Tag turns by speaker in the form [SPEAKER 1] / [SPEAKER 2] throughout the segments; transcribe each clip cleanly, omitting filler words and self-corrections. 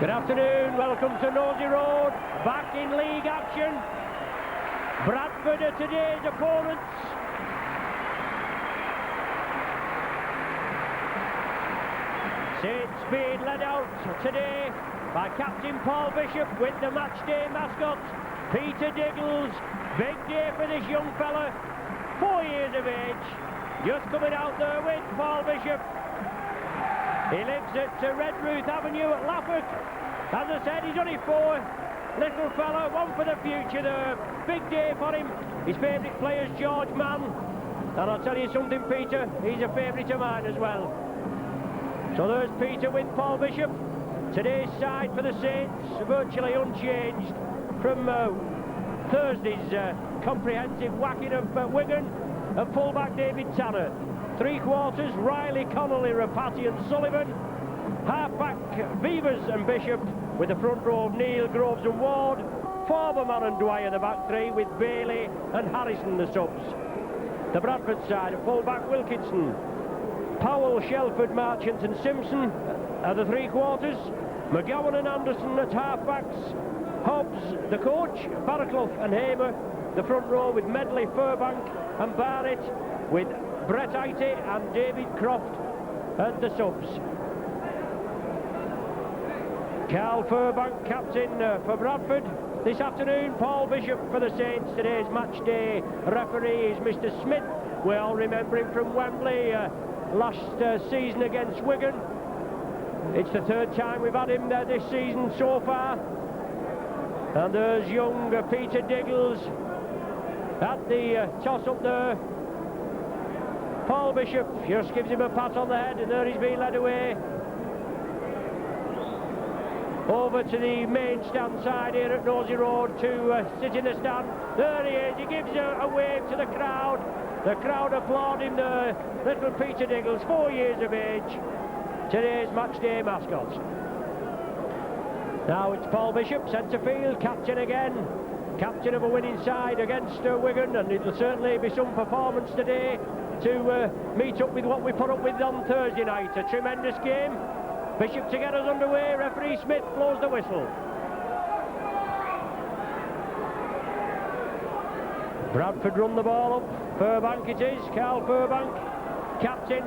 [SPEAKER 1] Good afternoon, welcome to Nosey Road, back in league action. Bradford are today's opponents. Saints being led out today by Captain Paul Bishop with the match day mascot Peter Diggles. Big day for this young fella, 4 years of age, just coming out there with Paul Bishop. He lives at Redruth Avenue at Laffock. As I said, he's only 4. Little fella, one for the future there. Big day for him. His favourite player's George Mann. And I'll tell you something, Peter, he's a favourite of mine as well. So there's Peter with Paul Bishop. Today's side for the Saints, virtually unchanged from Thursday's comprehensive whacking of Wigan. At full-back David Tanner. 3 quarters, Riley, Connolly, Rapati and Sullivan. Half-back, Beavers and Bishop, with the front row of Neil, Groves and Ward. Forberman and Dwyer the back 3, with Bailey and Harrison the subs. The Bradford side, at full-back Wilkinson. Powell, Shelford, Marchant and Simpson are the 3 quarters. McGowan and Anderson at half-backs. Hobbs, the coach, Barraclough and Hamer. The front row with Medley, Furbank and Barrett, with Brett Ite and David Croft at the subs. Carl Furbank, captain for Bradford this afternoon. Paul Bishop for the Saints. Today's match day referee is Mr. Smith. We all remember him from Wembley last season against Wigan. It's the 3rd time we've had him there this season so far. And there's young Peter Diggles at the toss-up there. Paul Bishop just gives him a pat on the head, and there he's being led away. Over to the main stand side here at Nosey Road to sit in the stand. There he is, he gives a wave to the crowd. The crowd applaud him there. Little Peter Diggles, 4 years of age. Today's match day mascot. Now it's Paul Bishop, centre field, captain again. Captain of a winning side against Wigan, and it'll certainly be some performance today to meet up with what we put up with on Thursday night. A tremendous game. Bishop to get us underway. Referee Smith blows the whistle. Bradford run the ball up. Furbank it is, Carl Furbank, captain.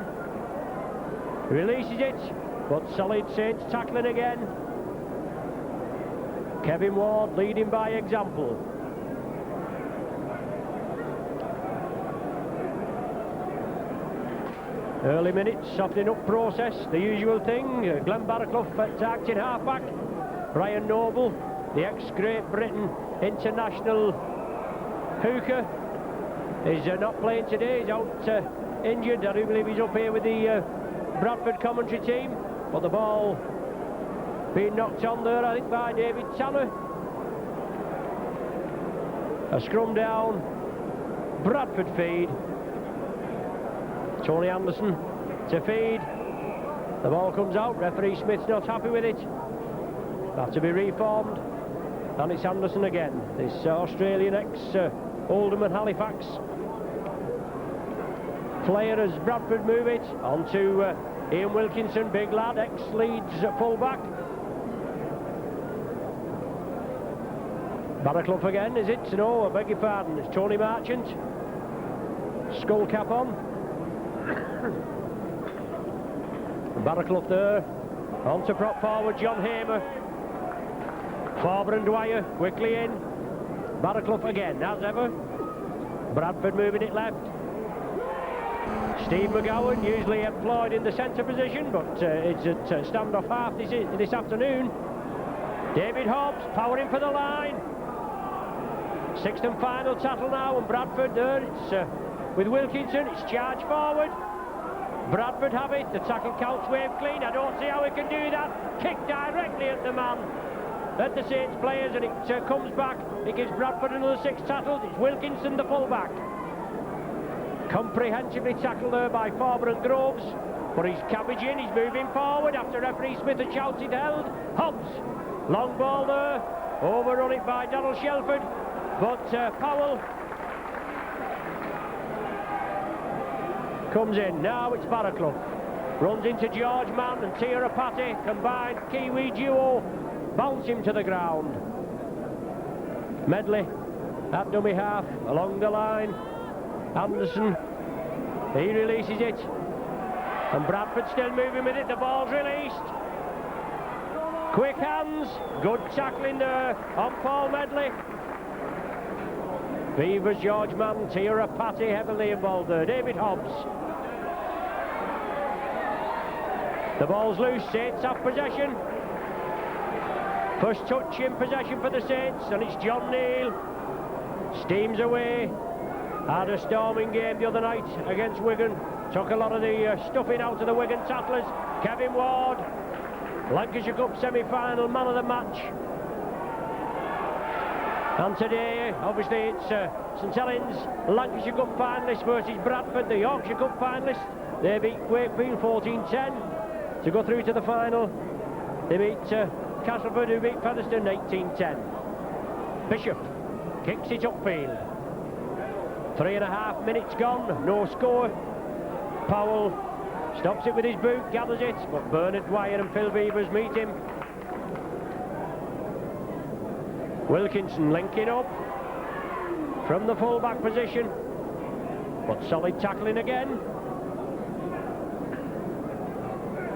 [SPEAKER 1] Releases it, but solid Saints tackling again. Kevin Ward leading by example. Early minutes, softening up process, the usual thing. Glenn Barraclough at acting halfback. Brian Noble, the ex-Great Britain international hooker, is not playing today. He's out injured. I do believe he's up here with the Bradford commentary team. But the ball being knocked on there, I think, by David Tanner. A scrum down, Bradford feed. Tony Anderson to feed. The ball comes out, referee Smith's not happy with it. Have to be reformed. And it's Anderson again, this Australian ex-Oldham and Halifax player as Bradford move it. On to Ian Wilkinson, big lad, ex-Leeds full-back. Barraclough again, is it? No, I beg your pardon, it's Tony Marchant. Skull cap on. Barraclough there. On to prop forward John Hamer. Faber and Dwyer quickly in. Barraclough again, as ever. Bradford moving it left. Steve McGowan, usually employed in the centre position, but it's at standoff half this afternoon. David Hobbs powering for the line. 6th and final tackle now, and Bradford there. It's with Wilkinson, it's charged forward. Bradford have it, the tackle counts, wave clean. I don't see how he can do that. Kick directly at the man, at the Saints players, and it comes back. It gives Bradford another 6 tackles. It's Wilkinson, the full-back. Comprehensively tackled there by Faber and Groves. But he's cabbaging, he's moving forward after referee Smith had shouted held. Hobbs, long ball there. Overrun it by Donald Shelford. But Powell comes in. Now it's Barraclough. Runs into George Mann and Tia Rapati. Combined Kiwi duo bounce him to the ground. Medley at dummy half, along the line. Anderson, he releases it. And Bradford still moving with it, the ball's released. Quick hands, good tackling there on Paul Medley. Beavers, George Mann, Tira Patty heavily involved there. David Hobbs. The ball's loose, Saints have possession. First touch in possession for the Saints, and it's John Neal. Steams away. Had a storming game the other night against Wigan. Took a lot of the stuffing out of the Wigan tattlers. Kevin Ward, Lancashire Cup semi-final, man of the match. And today, obviously, it's St Helens, Lancashire Cup finalists versus Bradford, the Yorkshire Cup finalists. They beat Wakefield 14-10 to go through to the final. They beat Castleford, who beat Featherstone 18-10. Bishop kicks it upfield. 3.5 minutes gone, no score. Powell stops it with his boot, gathers it, but Bernard Dwyer and Phil Beavers meet him. Wilkinson linking up from the full-back position, but solid tackling again.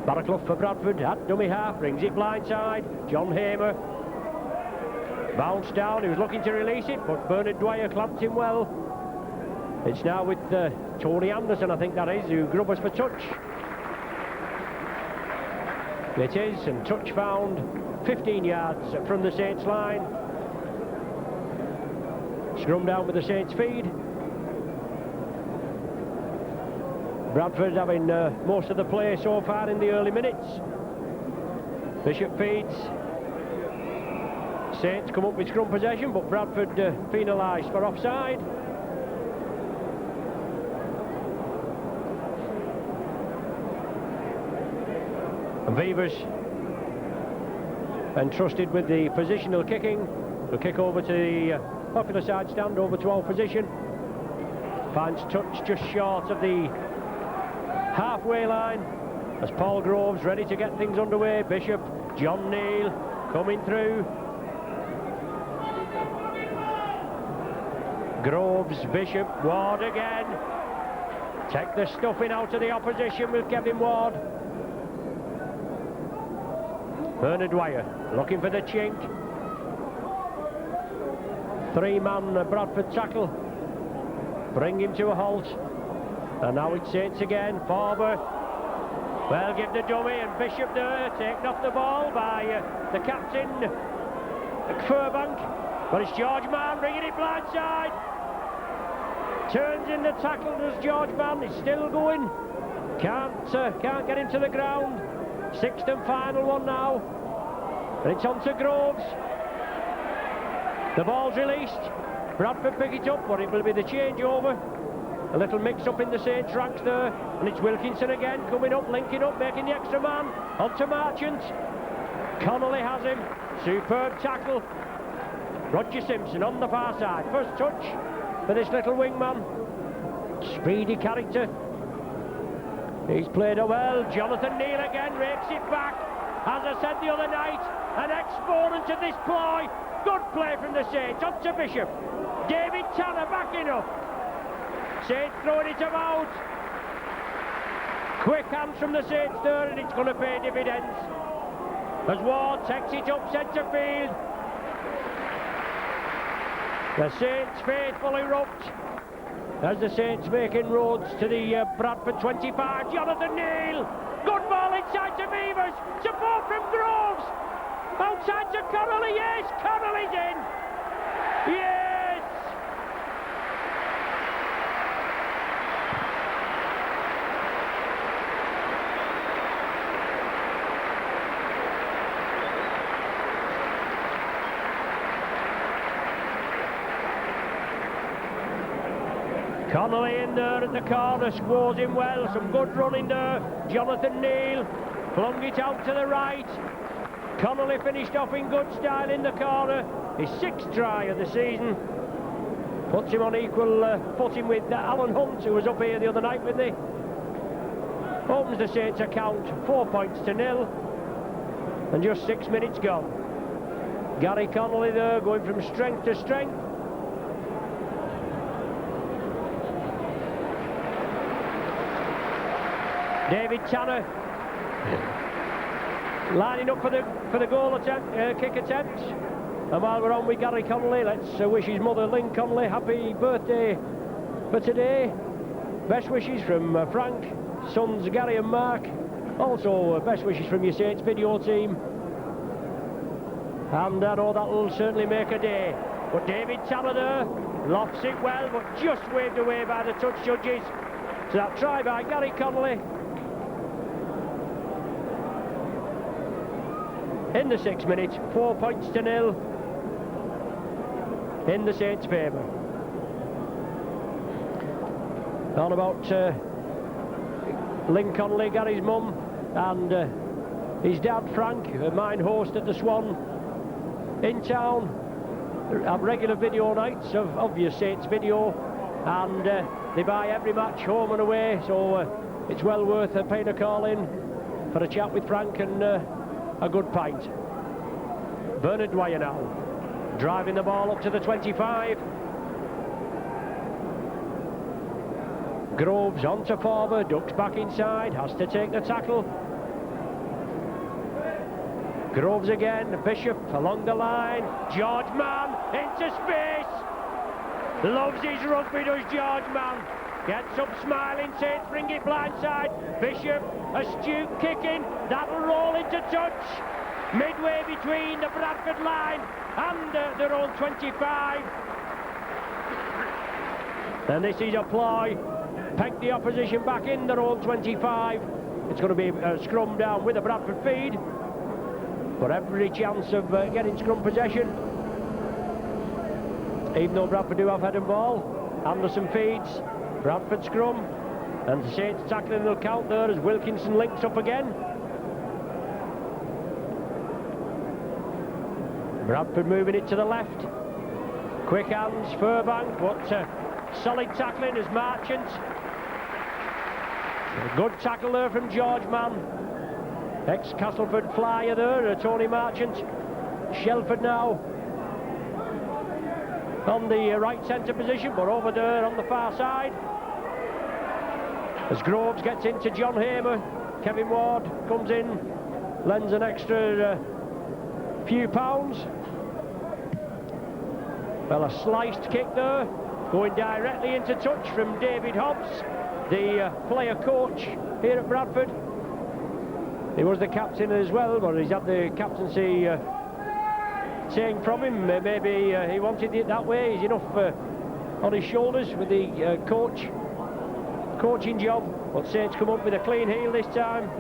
[SPEAKER 1] Barraclough for Bradford at dummy half, brings it blindside. John Hamer bounced down, he was looking to release it, but Bernard Dwyer clamped him well. It's now with Tony Anderson, I think that is, who grubbers for touch. It is, and touch found 15 yards from the Saints line. Scrum down with the Saints feed. Bradford having most of the play so far in the early minutes. Bishop feeds. Saints come up with scrum possession, but Bradford penalised for offside. And Beavers entrusted with the positional kicking. The kick over to the popular side stand, over 12 position. Finds touch just short of the halfway line as Paul Groves ready to get things underway. Bishop, John Neal coming through. Groves, Bishop, Ward again. Take the stuffing out of the opposition with Kevin Ward. Bernard Dwyer looking for the chink. Three-man Bradford tackle. Bring him to a halt. And now it's Saints again. Farber. Well, give the dummy, and Bishop there, taken off the ball by the captain, Furbank. But it's George Mann bringing it blindside. Turns in the tackle, does George Mann. He's still going. Can't get him to the ground. Sixth and final one now. And it's on to Groves. The ball's released. Bradford pick it up, but it will be the changeover. A little mix-up in the Saints ranks there. And it's Wilkinson again, coming up, linking up, making the extra man. On to Marchant. Connolly has him. Superb tackle. Roger Simpson on the far side. First touch for this little wingman. Speedy character. He's played it well. Jonathan Neal again rakes it back. As I said the other night, an exponent of this ploy. Good play from the Saints. On to Bishop. David Tanner backing up. Saints throwing it about. Quick hands from the Saints there, and it's going to pay dividends. As Ward takes it up centre field. The Saints faithful erupt as the Saints make inroads to the Bradford 25. Jonathan Neal. Good ball inside to Beavers. Support from Groves. Outside to Connolly. Yes, Connolly's in. Yes. Connolly in there at the corner, squares him well, some good running there. Jonathan Neal flung it out to the right. Connolly finished off in good style in the corner. His sixth try of the season. Puts him on equal footing with Alan Hunt, who was up here the other night with me. Opens the Saints account, 4 points to 0. And just 6 minutes gone. Gary Connolly there, going from strength to strength. David Tanner lining up for the goal attempt, kick attempt. And while we're on with Gary Connolly, let's wish his mother Lynn Connolly happy birthday for today. Best wishes from Frank, sons Gary and Mark. Also best wishes from your Saints video team. And I know that'll certainly make a day. But David Tanner there lofts it well, but just waved away by the touch judges. So that try by Gary Connolly. In the 6th minute, 4 points to 0 in the Saints' favour. On about Lynn Connolly, Gary's mum, and his dad Frank, a mine host at the Swan in town, have regular video nights of your Saints video, and they buy every match home and away, so it's well worth paying a call in for a chat with Frank and a good pint. Bernard Dwyer now, driving the ball up to the 25. Groves onto Faber, ducks back inside, has to take the tackle. Groves again, Bishop along the line, George Mann into space. Loves his rugby, does George Mann. Gets up smiling, Saints bring it blindside. Bishop, astute kicking, that'll roll into touch. Midway between the Bradford line and their own 25. And this is a ploy. Peg the opposition back in their own 25. It's going to be a scrum down with a Bradford feed. But every chance of getting scrum possession. Even though Bradford do have head and ball. Anderson feeds. Bradford scrum. And the Saints tackling will count there as Wilkinson links up again. Bradford moving it to the left. Quick hands, Furbank, but solid tackling as Marchant. A good tackle there from George Mann. Ex-Castleford flyer there, Tony Marchant. Shelford now on the right centre position, but over there on the far side. As Groves gets into John Hamer, Kevin Ward comes in, lends an extra few pounds. Well, a sliced kick there, going directly into touch from David Hobbs, the player coach here at Bradford. He was the captain as well, but he's had the captaincy taken from him. Maybe he wanted it that way. He's enough on his shoulders with the coaching job. But Saints come up with a clean heel this time.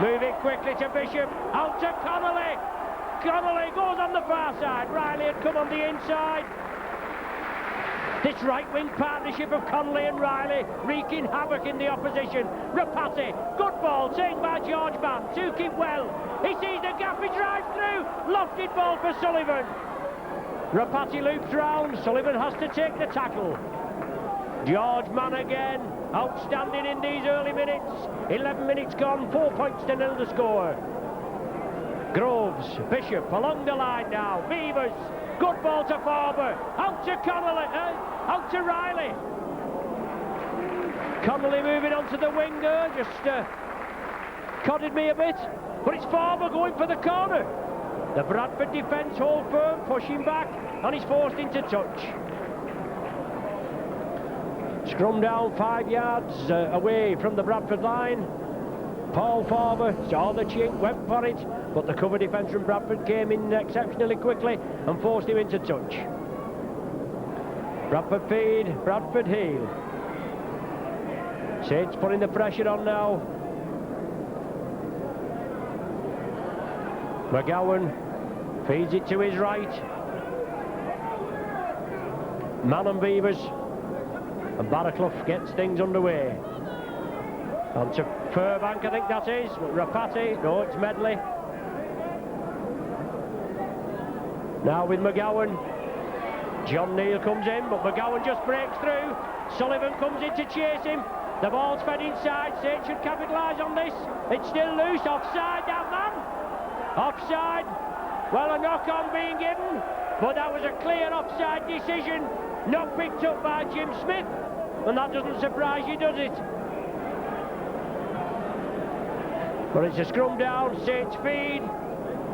[SPEAKER 1] Moving quickly to Bishop, out to Connolly. Connolly goes on the far side. Riley had come on the inside. This right-wing partnership of Connolly and Riley wreaking havoc in the opposition. Rapati, good ball taken by George Mann. Took it well. He sees the gap, he drives through. Lofted ball for Sullivan. Rapati loops round. Sullivan has to take the tackle. George Mann again. Outstanding in these early minutes. 11 minutes gone, 4 points to 0 the score. Groves, Bishop along the line now. Beavers, good ball to Faber. Out to Connolly, out to Riley. Connolly moving onto the wing there, just codded me a bit. But it's Faber going for the corner. The Bradford defence hold firm, pushing back, and he's forced into touch. Scrum down 5 yards away from the Bradford line. Paul Faber saw the chink, went for it, but the cover defence from Bradford came in exceptionally quickly and forced him into touch. Bradford feed, Bradford heel. Saints putting the pressure on now. McGowan feeds it to his right. Mann and Beavers. And Barraclough gets things underway. On to Furbank, I think that is. Rapati, no, it's Medley. Now with McGowan. John Neal comes in, but McGowan just breaks through. Sullivan comes in to chase him. The ball's fed inside. Saints should capitalise on this. It's still loose. Offside, that man. Offside. Well, a knock-on being given, but that was a clear offside decision, not picked up by Jim Smith, and that doesn't surprise you, does it? But it's a scrum down, Saints feed.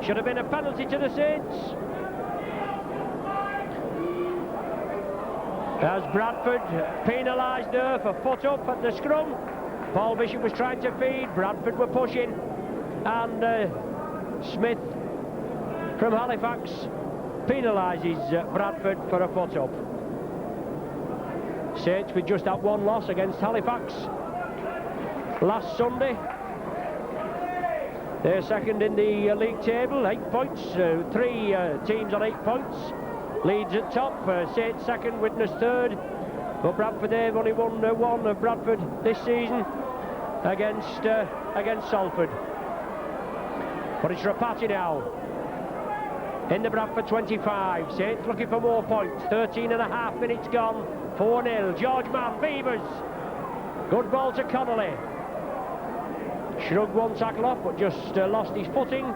[SPEAKER 1] Should have been a penalty to the Saints. As Bradford penalised there for foot up at the scrum. Paul Bishop was trying to feed, Bradford were pushing, and Smith from Halifax penalises Bradford for a foot up. Saints with just that one loss against Halifax last Sunday. They're second in the league table, 8 points, 3 teams on 8 points. Leeds at top, Saints second, Widnes third. But Bradford, they've only won one of Bradford this season against Salford. But it's Rapati now in the Bradford 25. Saints looking for more points. 13.5 minutes gone. 4-0. George Mann, Beavers. Good ball to Connolly. Shrugged one tackle off, but just lost his footing.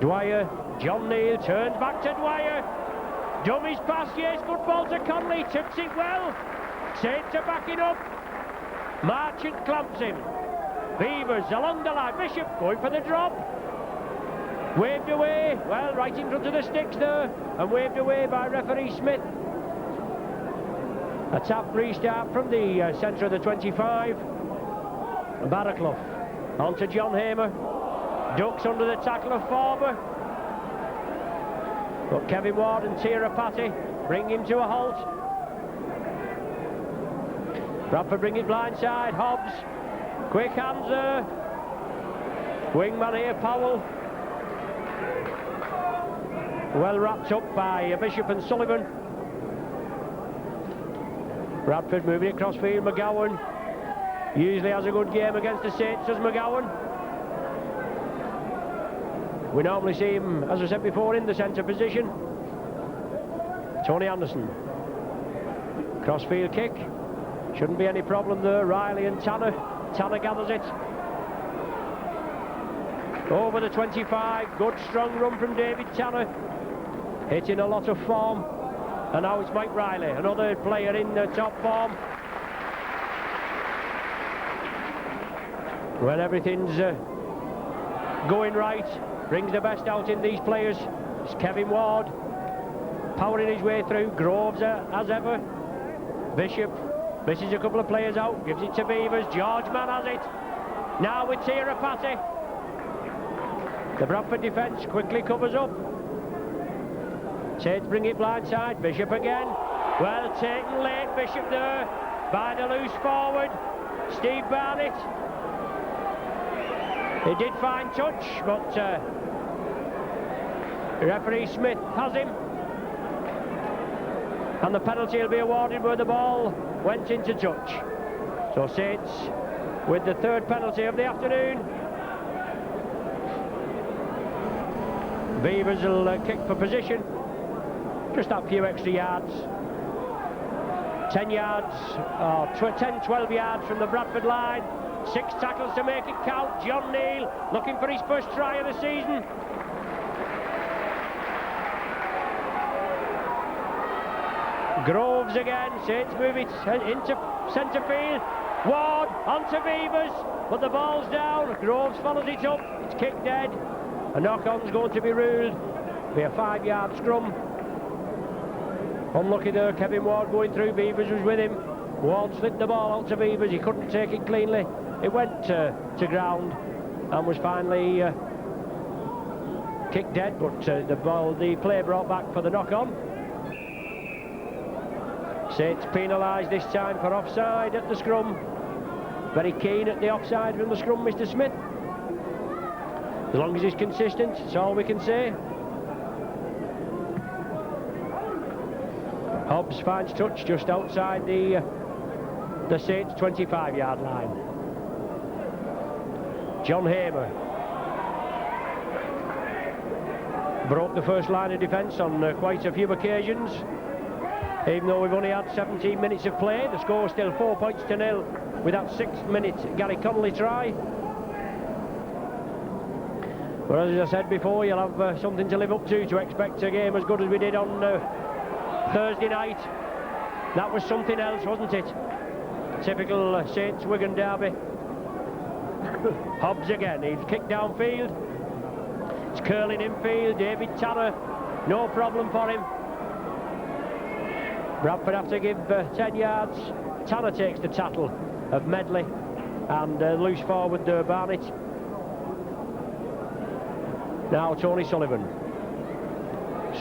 [SPEAKER 1] Dwyer, John Neal turns back to Dwyer. Dummies pass, yes, good ball to Connolly. Tips it well. Saints are backing up. Marchant clamps him. Beavers along the line. Bishop going for the drop. Waved away, well, right in front of the sticks there, and waved away by referee Smith. A tap restart from the centre of the 25. Barraclough on to John Hamer. Ducks under the tackle of Forber. But Kevin Ward and Tirapati bring him to a halt. Bradford bring it blindside. Hobbs. Quick hands there. Wingman here, Powell. Well wrapped up by Bishop and Sullivan. Bradford moving across field. McGowan usually has a good game against the Saints, does McGowan. We normally see him, as I said before, in the centre position. Tony Anderson. Crossfield kick. Shouldn't be any problem there. Riley and Tanner. Tanner gathers it. Over the 25. Good strong run from David Tanner. Hitting a lot of form. And now it's Mike Riley, another player in top form. When everything's going right, brings the best out in these players. It's Kevin Ward powering his way through. Groves as ever. Bishop misses a couple of players out, gives it to Beavers. George Mann has it. Now with Tirapati. The Bradford defence quickly covers up. Saints bring it blindside. Bishop again. Well taken late. Bishop there by the loose forward. Steve Barnett. He did find touch, but referee Smith has him. And the penalty will be awarded where the ball went into touch. So Saints with the third penalty of the afternoon. Beavers will kick for position. Just that few extra yards. 10 yards, or 10-12 yards from the Bradford line. 6 tackles to make it count. John Neal looking for his first try of the season. Groves again. Saints move it into centre field. Ward onto Beavers, but the ball's down. Groves follows it up. It's kicked dead. A knock-on's going to be ruled. Be a 5-yard scrum. Unlucky there, Kevin Ward going through. Beavers was with him. Ward slid the ball out to Beavers. He couldn't take it cleanly. It went to ground and was finally kicked dead, but the play brought back for the knock-on. Saints penalised this time for offside at the scrum. Very keen at the offside from the scrum, Mr. Smith. As long as he's consistent, it's all we can say. Hobbs finds touch just outside the Saints 25-yard line. John Hamer broke the first line of defence on quite a few occasions. Even though we've only had 17 minutes of play, the score is still 4 points to 0 with that 6-minute Gary Connolly try. Well, as I said before, you'll have something to live up to expect a game as good as we did on Thursday night. That was something else, wasn't it? Typical Saints Wigan derby. Hobbs again, he's kicked downfield. It's curling infield, David Tanner, no problem for him. Bradford have to give 10 yards. Tanner takes the tackle of Medley and loose forward Barnett. Now Tony Sullivan.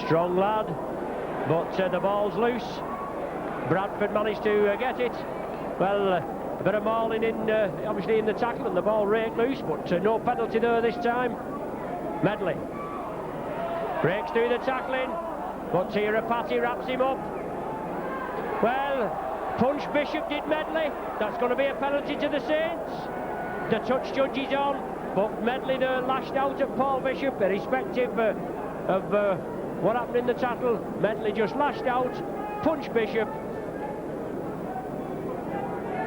[SPEAKER 1] Strong lad, but the ball's loose. Bradford managed to get it. Well, a bit of mauling in, obviously in the tackle, and the ball raked loose, but no penalty there this time. Medley breaks through the tackling, but Tirapati wraps him up. Well, Punch Bishop did Medley. That's going to be a penalty to the Saints. The touch judge is on, but Medley there lashed out at Paul Bishop, irrespective of what happened in the tackle. Medley just lashed out, Punch Bishop.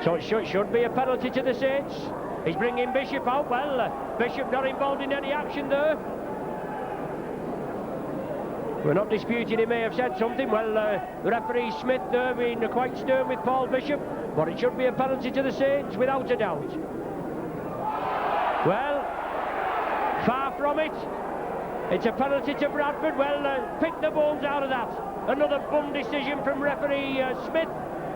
[SPEAKER 1] So it should be a penalty to the Saints. He's bringing Bishop out. Well, Bishop not involved in any action there. We're not disputing he may have said something. Well, the referee Smith there being quite stern with Paul Bishop, but it should be a penalty to the Saints without a doubt. Well, far from it. It's a penalty to Bradford. Well, pick the bones out of that. Another bum decision from referee Smith.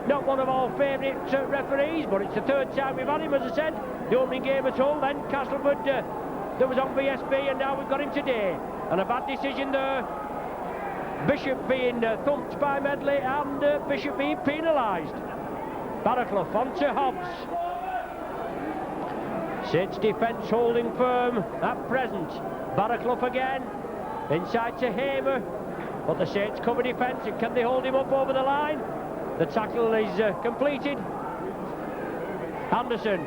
[SPEAKER 1] Not one of our favourite referees, but it's the third time we've had him, as I said. The opening game at all, then Castleford that was on VSB, and now we've got him today. And a bad decision there. Bishop being thumped by Medley, and Bishop being penalised. Barraclough onto Hobbs. Saints defence holding firm at present. Barraclough again, inside to Hamer, but the Saints cover defence, and can they hold him up over the line? The tackle is completed. Anderson.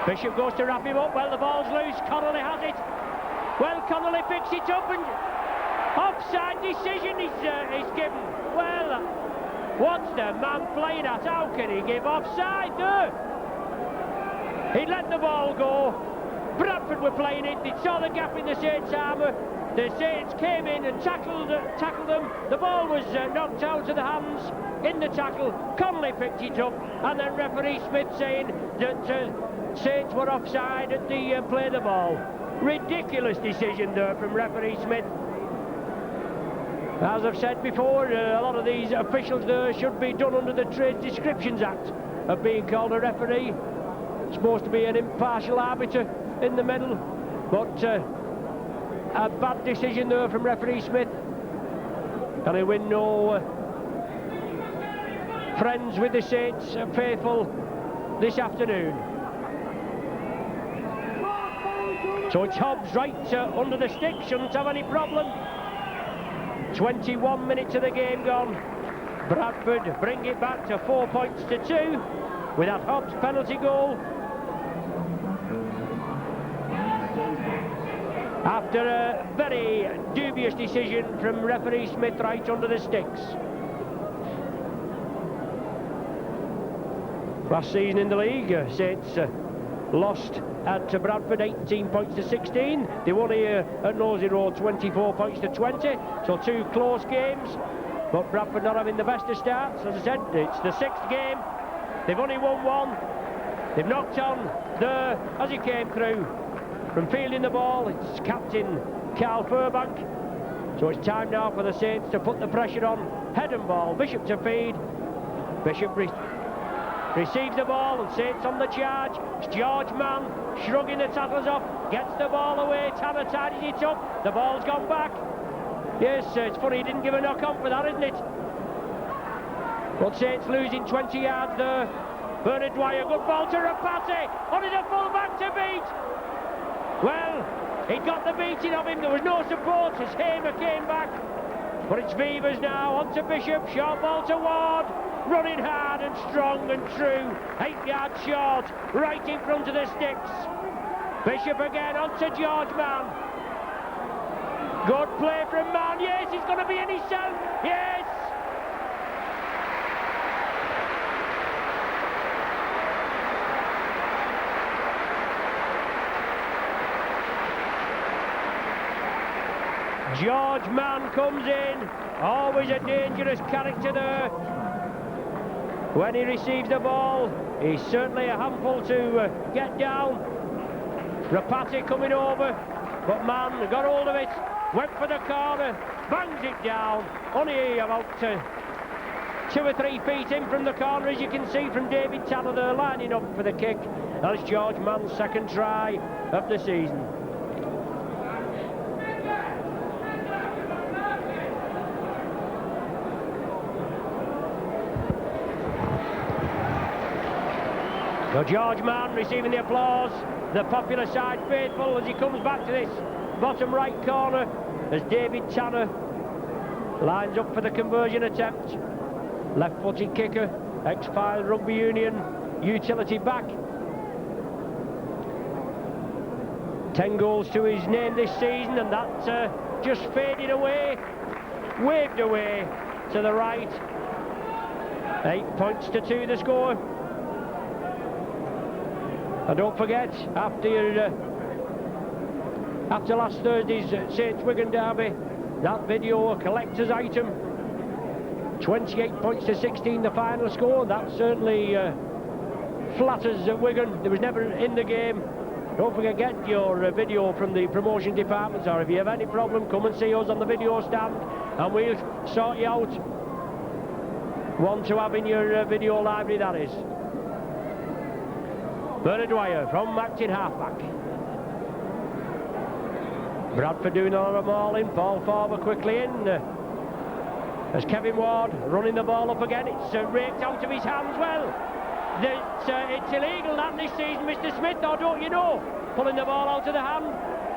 [SPEAKER 1] Bishop goes to wrap him up. Well, the ball's loose. Connolly has it. Well, Connolly picks it up, and offside decision is given. Well, what's the man playing at? How can he give offside there? He let the ball go. Bradford were playing it. They saw the gap in the Saints' armour. The Saints came in and tackled them. The ball was knocked out of the hands in the tackle. Connolly picked it up, and then referee Smith saying that Saints were offside at the play of the ball. Ridiculous decision there from referee Smith. As I've said before, a lot of these officials there should be done under the Trade Descriptions Act of being called a referee. It's supposed to be an impartial arbiter in the middle, but a bad decision there from referee Smith. And he'll win no friends with the Saints faithful this afternoon. So it's Hobbs right under the stick, shouldn't have any problem. 21 minutes of the game gone. Bradford bring it back to 4 points to 2 with that Hobbs penalty goal. After a very dubious decision from referee Smith right under the sticks. Last season in the league, Saints lost at Bradford 18 points to 16. They won here at Nosey Road 24 points to 20. So 2 close games, but Bradford not having the best of starts. As I said, it's the 6th game. They've only won 1. They've knocked on there as he came through. From fielding the ball, it's captain Carl Furbank. So it's time now for the Saints to put the pressure on. Head and ball, Bishop to feed. Bishop receives the ball, and Saints on the charge. It's George Mann shrugging the tackles off, gets the ball away. Tanner tidies it up. The ball's gone back. Yes, it's funny he didn't give a knock on for that, isn't it? But Saints losing 20 yards there. Bernard Dwyer, good ball to Rapati. Only the full back to beat. Well, he got the beating of him. There was no support as Hamer came back. But it's Beavers now, on to Bishop. Short ball to Ward. Running hard and strong and true. 8 yards short, right in front of the sticks. Bishop again, on to George Mann. Good play from Mann. Yes, he's going to be in himself. Yes! George Mann comes in, always a dangerous character there. When he receives the ball, he's certainly a handful to get down. Rapati coming over, but Mann got hold of it, went for the corner, bangs it down, only about 2 or 3 feet in from the corner, as you can see from David Tanner there lining up for the kick. That's George Mann's second try of the season. So George Mann receiving the applause, the popular side faithful, as he comes back to this bottom right corner, as David Tanner lines up for the conversion attempt. Left-footed kicker, ex-Fylde Rugby Union utility back. 10 goals to his name this season, and that's just faded away, waved away to the right. 8 points to 2 the score. And don't forget, after last Thursday's Saints Wigan derby, that video, a collector's item, 28 points to 16 the final score. That certainly flatters Wigan. There was never in the game. Don't forget, get your video from the promotion departments, or if you have any problem, come and see us on the video stand and we'll sort you out one to have in your video library, that is. Bernard Dwyer from acting halfback. Bradford doing a lot of mauling. Paul Farber quickly in. As Kevin Ward running the ball up again. It's raked out of his hands. Well, it's illegal that this season, Mr. Smith, or don't you know? Pulling the ball out of the hand.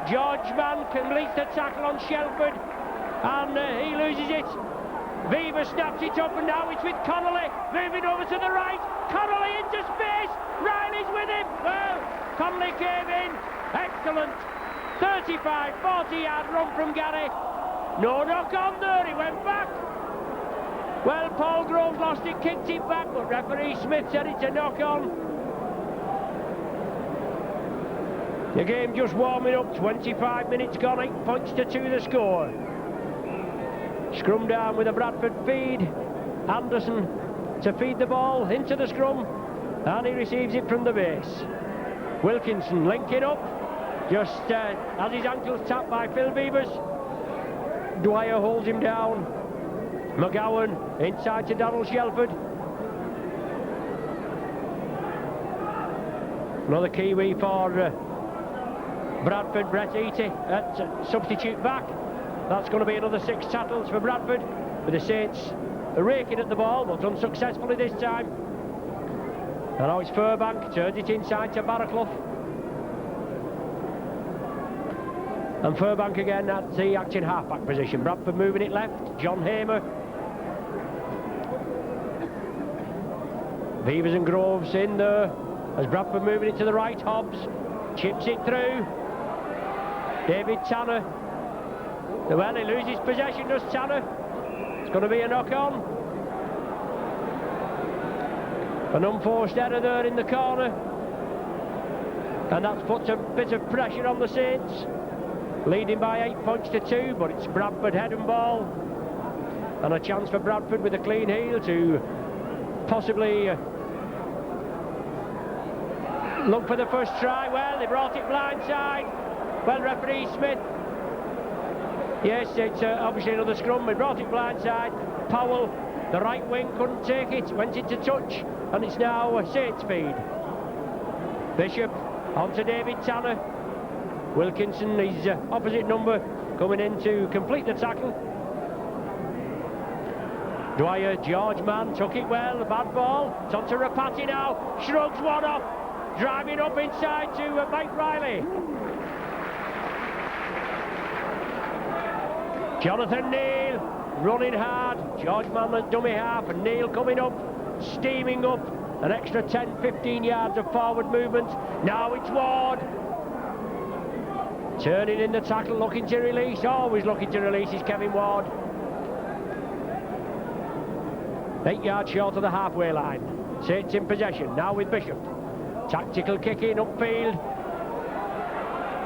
[SPEAKER 1] George Mann completes the tackle on Shelford, and he loses it. Weaver snaps it up, and now it's with Connolly moving over to the right. Connolly into space. Riley's with him. Well, Connolly came in. Excellent. 35, 40-yard run from Gary. No knock on there. He went back. Well, Paul Groves lost it, kicked it back, but referee Smith said it's a knock on. The game just warming up. 25 minutes gone. 8 points to 2 the score. Scrum down with a Bradford feed. Anderson to feed the ball into the scrum, and he receives it from the base. Wilkinson linking up, just as his ankle's tapped by Phil Beavers. Dwyer holds him down. McGowan inside to Donald Shelford. Another Kiwi for Bradford, Brett Eaty at substitute back. That's going to be another 6 tackles for Bradford, with the Saints raking at the ball, but unsuccessfully this time. And now it's Furbank, turns it inside to Barraclough. And Furbank again at the acting halfback position. Bradford moving it left, John Hamer. Beavers and Groves in there, as Bradford moving it to the right. Hobbs chips it through. David Tanner. Well, he loses possession, does Tanner. It's going to be a knock-on. An unforced error there in the corner, and that's put a bit of pressure on the Saints, leading by 8 points to 2, but it's Bradford head and ball, and a chance for Bradford with a clean heel to possibly look for the first try. Well, they brought it blindside. Well, referee Smith. Yes, it's obviously another scrum. We brought it blindside. Powell, the right wing, couldn't take it, went into touch, and it's now a Saints feed. Bishop onto David Tanner. Wilkinson, his opposite number, coming in to complete the tackle. Dwyer, George Mann took it well, a bad ball. It's onto Rapati now, shrugs one off, driving up inside to Mike Riley. Jonathan Neal running hard. George Mann at dummy half, and Neal coming up, steaming up. An extra 10-15 yards of forward movement. Now it's Ward. Turning in the tackle, looking to release. Always looking to release is Kevin Ward. 8 yards short of the halfway line. Saints in possession, now with Bishop. Tactical kick in upfield.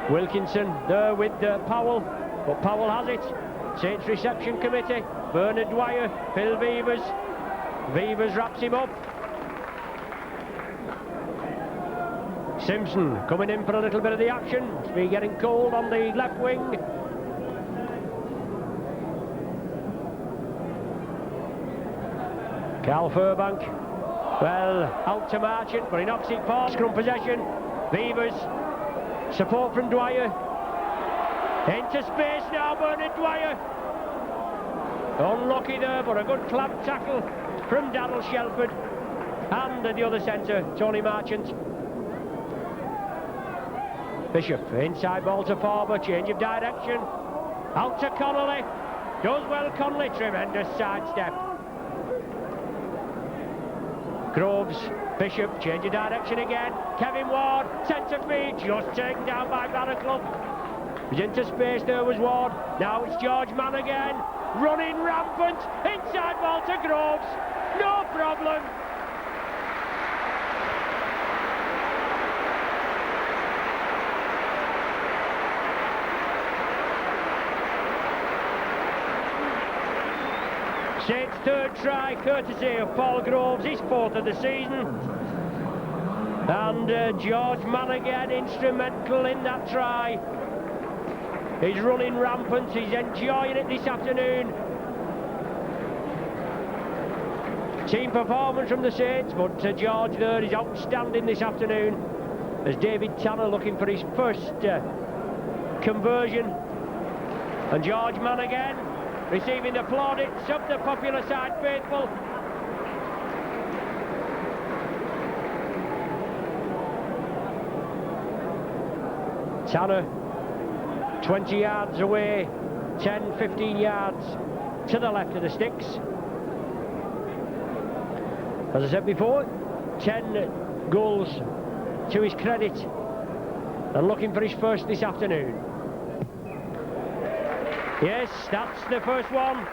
[SPEAKER 1] Wilkinson there with Powell, but Powell has it. Saints reception committee, Bernard Dwyer, Phil Vevers. Vevers wraps him up. Simpson coming in for a little bit of the action. It's been getting cold on the left wing. Cal Furbank, well, out to Marchant, but he knocks it forward. Scrum possession. Vevers, support from Dwyer. Into space now, Bernard Dwyer. Unlucky there, but a good clamp tackle from Darryl Shelford. And the other centre, Tony Marchant. Bishop, inside ball to Forber, change of direction. Out to Connolly. Does well, Connolly, tremendous sidestep. Groves, Bishop, change of direction again. Kevin Ward, centre feed, just taken down by Barraclough. He's into space, there was Ward. Now it's George Mann again. Running rampant, inside ball to Groves. No problem. Saints' third try, courtesy of Paul Groves, his fourth of the season. And George Mann again, instrumental in that try. He's running rampant, he's enjoying it this afternoon. Team performance from the Saints, but George there is outstanding this afternoon. As David Tanner looking for his first conversion. And George Mann again, receiving the plaudits of the popular side faithful. Tanner, 20 yards away, 10, 15 yards to the left of the sticks. As I said before, 10 goals to his credit, and looking for his first this afternoon. Yes, that's the first one.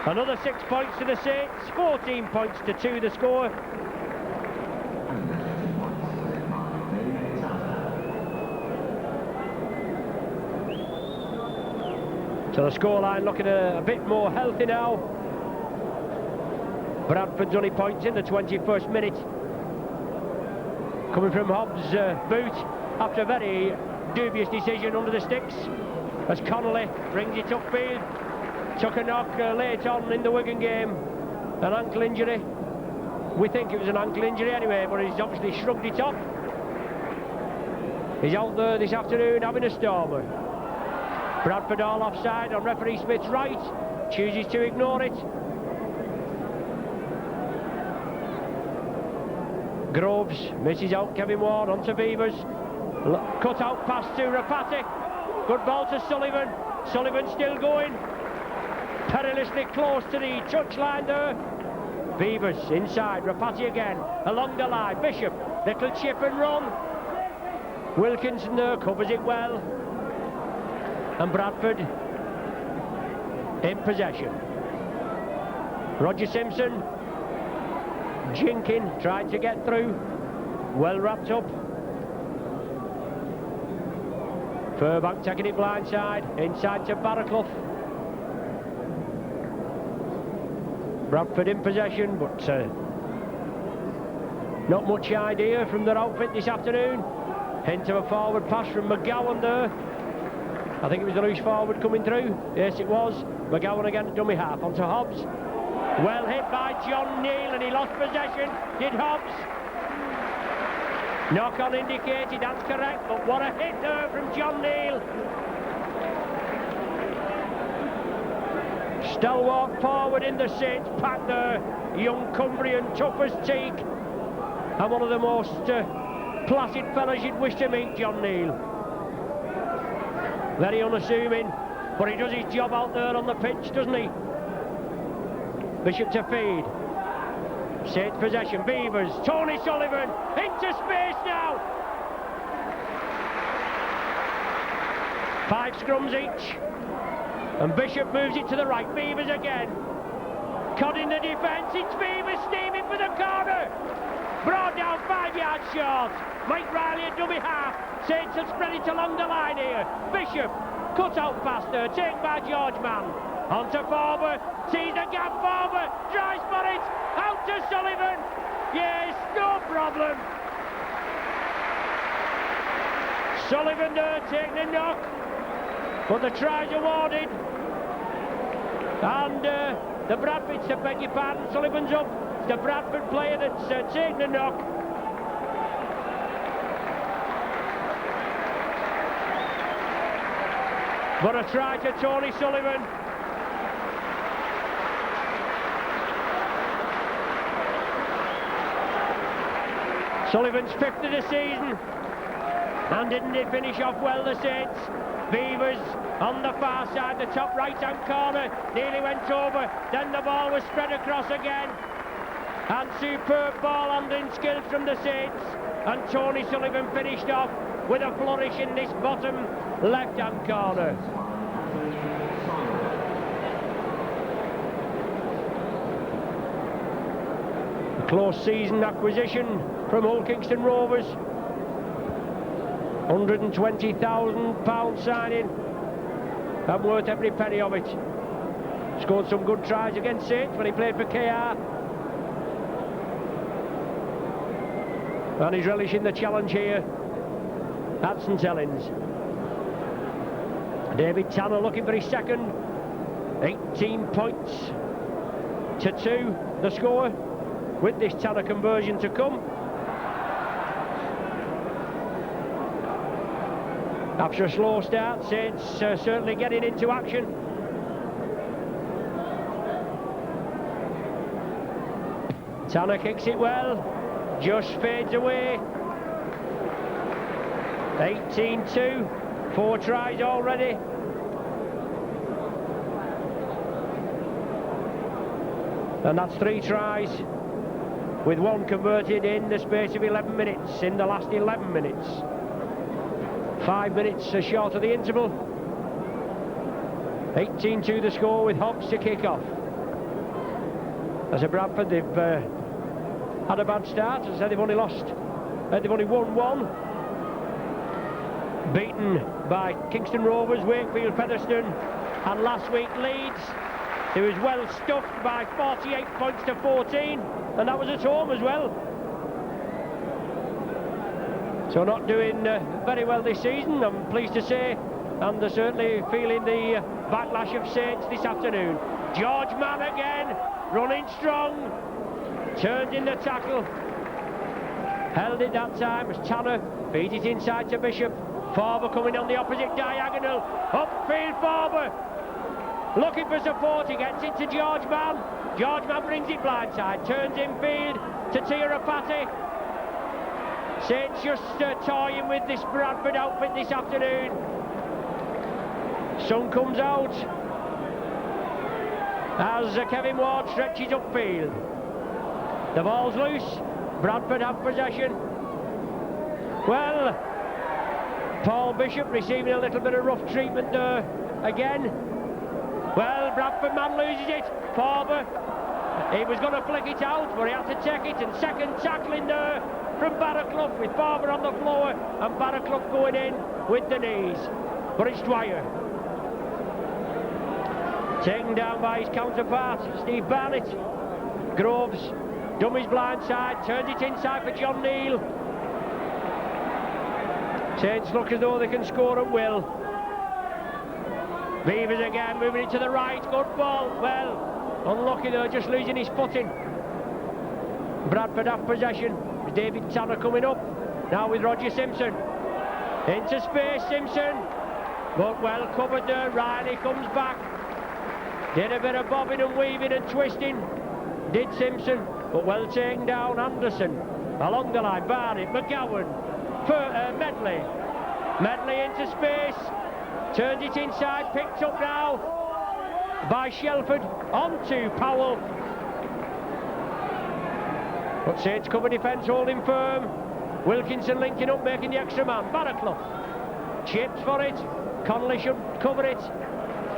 [SPEAKER 1] Another 6 points to the Saints, 14 points to 2 the score. So the scoreline looking a bit more healthy now. Bradford's only points in the 21st minute. Coming from Hobbs' boot after a very dubious decision under the sticks. As Connolly brings it upfield. Took a knock late on in the Wigan game. An ankle injury. We think it was an ankle injury anyway, but he's obviously shrugged it off. He's out there this afternoon having a stormer. Bradford all offside on referee Smith's right. Chooses to ignore it. Groves misses out Kevin Ward onto Vevers. Cut out pass to Rapati. Good ball to Sullivan. Sullivan still going. Perilously close to the touchline there. Vevers inside. Rapati again. Along the line. Bishop. Little chip and run. Wilkinson there covers it well. And Bradford in possession. Roger Simpson jinking, trying to get through. Well wrapped up. Furbank taking it blindside, inside to Barraclough. Bradford in possession, but not much idea from their outfit this afternoon. Hint of a forward pass from McGowan there. I think it was the loose forward coming through. Yes, it was. McGowan again at dummy half onto Hobbs. Well hit by John Neal, and he lost possession. Did Hobbs? Knock on indicated, that's correct, but what a hit there from John Neal. Stalwart forward in the Saints pack there. Young Cumbrian, tough as teak. And one of the most placid fellas you'd wish to meet, John Neal. Very unassuming, but he does his job out there on the pitch, doesn't he? Bishop to feed. Saints possession, Vevers, Tony Sullivan, into space now. 5 scrums each. And Bishop moves it to the right, Vevers again. Caught in the defence, it's Vevers steaming for the corner. Brought down 5 yards short. Mike Riley at dummy half. Saints have spread it along the line here. Bishop cut out faster, taken by George Mann. On to Farber, sees the gap, Farber, tries for it, out to Sullivan. Yes, no problem. Sullivan there taking a knock, but the try's awarded. And the Bradford, I beg your pardon, Sullivan's up. It's the Bradford player that's taking the knock. But a try to Tony Sullivan. Sullivan's fifth of the season. And didn't he finish off well, the Saints? Beavers on the far side, the top right-hand corner, nearly went over. Then the ball was spread across again. And superb ball handling skills from the Saints. And Tony Sullivan finished off with a flourish in this bottom left-hand corner. A close season acquisition from Hull Kingston Rovers. £120,000 signing, and worth every penny of it. Scored some good tries against Saints when he played for KR. And he's relishing the challenge here at St Helens. David Tanner looking for his second. 18 points to 2 the score, with this Tanner conversion to come. After a slow start, Saints certainly getting into action. Tanner kicks it well, just fades away. 18-2, 4 tries already. And that's 3 tries, with 1 converted in the space of 11 minutes, in the last 11 minutes. 5 minutes short of the interval. 18-2 the score, with Hobbs to kick off. As a Bradford, they've had a bad start. As I said, they've only won 1. Beaten by Kingston Rovers, Wakefield, Featherstone, and last week Leeds. He was well stuffed by 48 points to 14, and that was at home as well. So not doing very well this season, I'm pleased to say, and they're certainly feeling the backlash of Saints this afternoon. George Mann again, running strong, turned in the tackle, held it that time as Tanner feeds it inside to Bishop. Farber coming on the opposite diagonal, upfield Farber, looking for support, he gets it to George Mann. George Mann brings it blindside, turns infield to Tirapati. Saints just toying with this Bradford outfit this afternoon. Sun comes out as Kevin Ward stretches upfield. The ball's loose, Bradford have possession. Well, Paul Bishop receiving a little bit of rough treatment there again. Well, Bradford man loses it. Farber, he was going to flick it out, but he had to take it, and second tackling there from Barraclough, with Farber on the floor and Barraclough going in with the knees. But it's Dwyer, taken down by his counterpart Steve Barnett. Groves, dummies blindside, turns it inside for John Neal. Saints look as though they can score at will. Beavers again, moving it to the right, good ball. Well, unlucky though, just losing his footing. Bradford have possession. David Tanner coming up, now with Roger Simpson. Into space, Simpson, but well covered there. Riley comes back. Did a bit of bobbing and weaving and twisting, did Simpson, but well taken down. Anderson, along the line, Barnett, McGowan, Medley into space, turns it inside, picked up now by Shelford, onto Powell. But Saints cover defence holding firm. Wilkinson linking up, making the extra man. Barraclough chips for it. Connolly should cover it.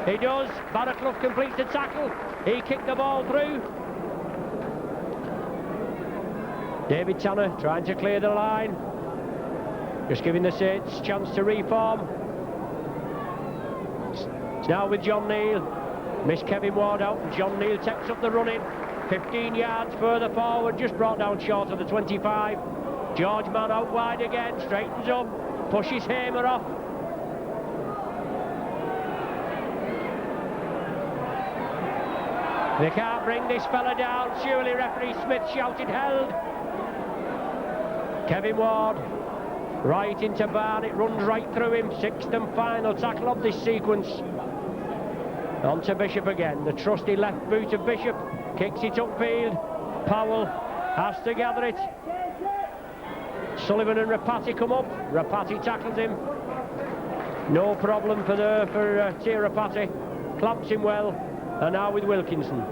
[SPEAKER 1] He does. Barraclough completes the tackle. He kicked the ball through. David Tanner trying to clear the line. Just giving the Saints chance to reform. It's now with John Neal. Missed Kevin Ward out. John Neal takes up the running. 15 yards further forward, just brought down short of the 25. George Mann out wide again, straightens up, pushes Hamer off. They can't bring this fella down. Surely referee Smith shouted held. Kevin Ward right into Barnett, runs right through him. Sixth and final tackle of this sequence. On to Bishop again. The trusty left boot of Bishop kicks it upfield. Powell has to gather it. Sullivan and Rapati come up. Rapati tackles him. No problem for Tia Rapati. Clamps him well. And now with Wilkinson.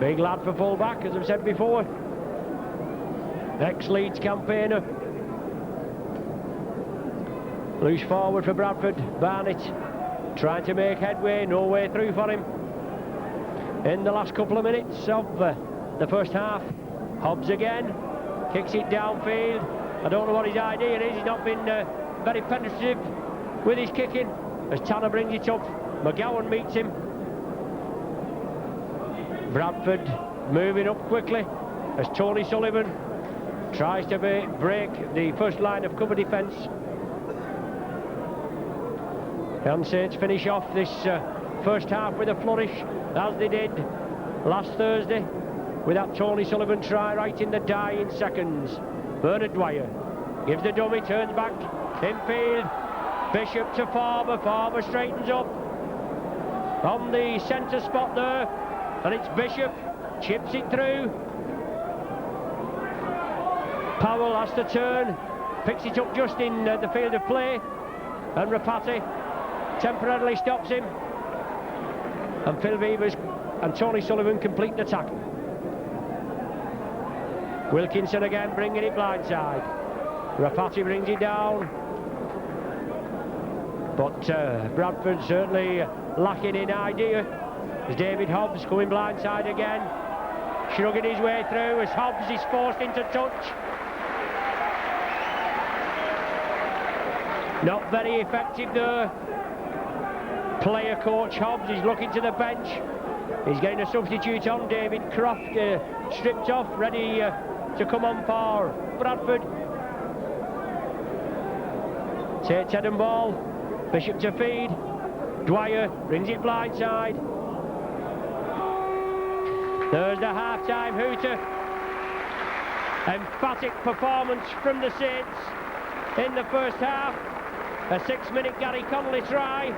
[SPEAKER 1] Big lad for full-back, as I've said before. Ex-Leeds campaigner. Loose forward for Bradford. Barnett trying to make headway. No way through for him. In the last couple of minutes of the first half. Hobbs again. Kicks it downfield. I don't know what his idea is. He's not been very penetrative with his kicking. As Tanner brings it up, McGowan meets him. Bradford moving up quickly as Tony Sullivan tries to break the first line of cover defence. And Saints finish off this first half with a flourish, as they did last Thursday, with that Tony Sullivan try right in the dying seconds. Bernard Dwyer gives the dummy, turns back, infield. Bishop to Farber. Farber straightens up on the centre spot there, and it's Bishop, chips it through. Powell has to turn, picks it up just in the field of play, and Rapati temporarily stops him, and Phil Vivers and Tony Sullivan complete the tackle. Wilkinson again bringing it blindside. Rapati brings it down, but Bradford certainly lacking in idea. As David Hobbs coming blindside again, shrugging his way through as Hobbs is forced into touch. Not very effective there. Player coach Hobbs is looking to the bench. He's getting a substitute on. David Croft stripped off, ready to come on for Bradford. Takes head and ball. Bishop to feed. Dwyer brings it blindside. There's the half-time hooter. Emphatic performance from the Saints in the first half. A 6-minute Gary Connolly try.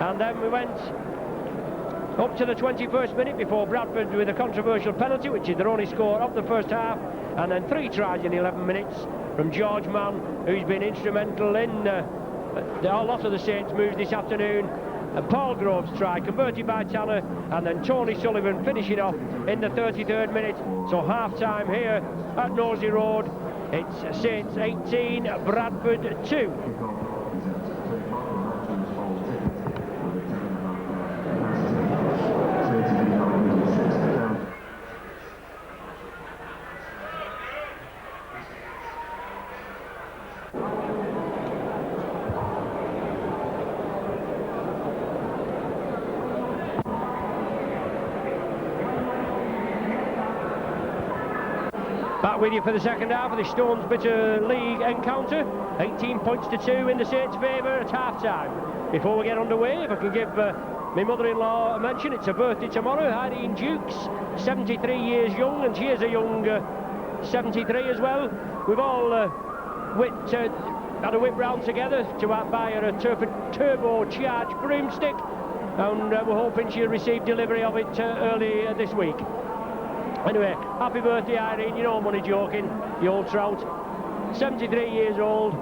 [SPEAKER 1] And then we went up to the 21st minute before Bradford with a controversial penalty, which is their only score of the first half. And then 3 tries in 11 minutes from George Mann, who's been instrumental in a lot of the Saints' moves this afternoon. And Paul Grove's try converted by Tanner, and then Tony Sullivan finishing off in the 33rd minute. So half-time here at Nosey Road. It's Saints 18, Bradford 2. Back with you for the second half of the Stones Bitter League encounter. 18 points to 2 in the Saints' favour at half-time. Before we get underway, if I can give my mother-in-law a mention, it's her birthday tomorrow, Irene Dukes, 73 years young, and she is a young 73 as well. We've all had a whip round together to buy her a turbo-charged broomstick, and we're hoping she'll receive delivery of it early this week. Anyway, happy birthday, Irene. You know I'm only joking, you old trout. 73 years old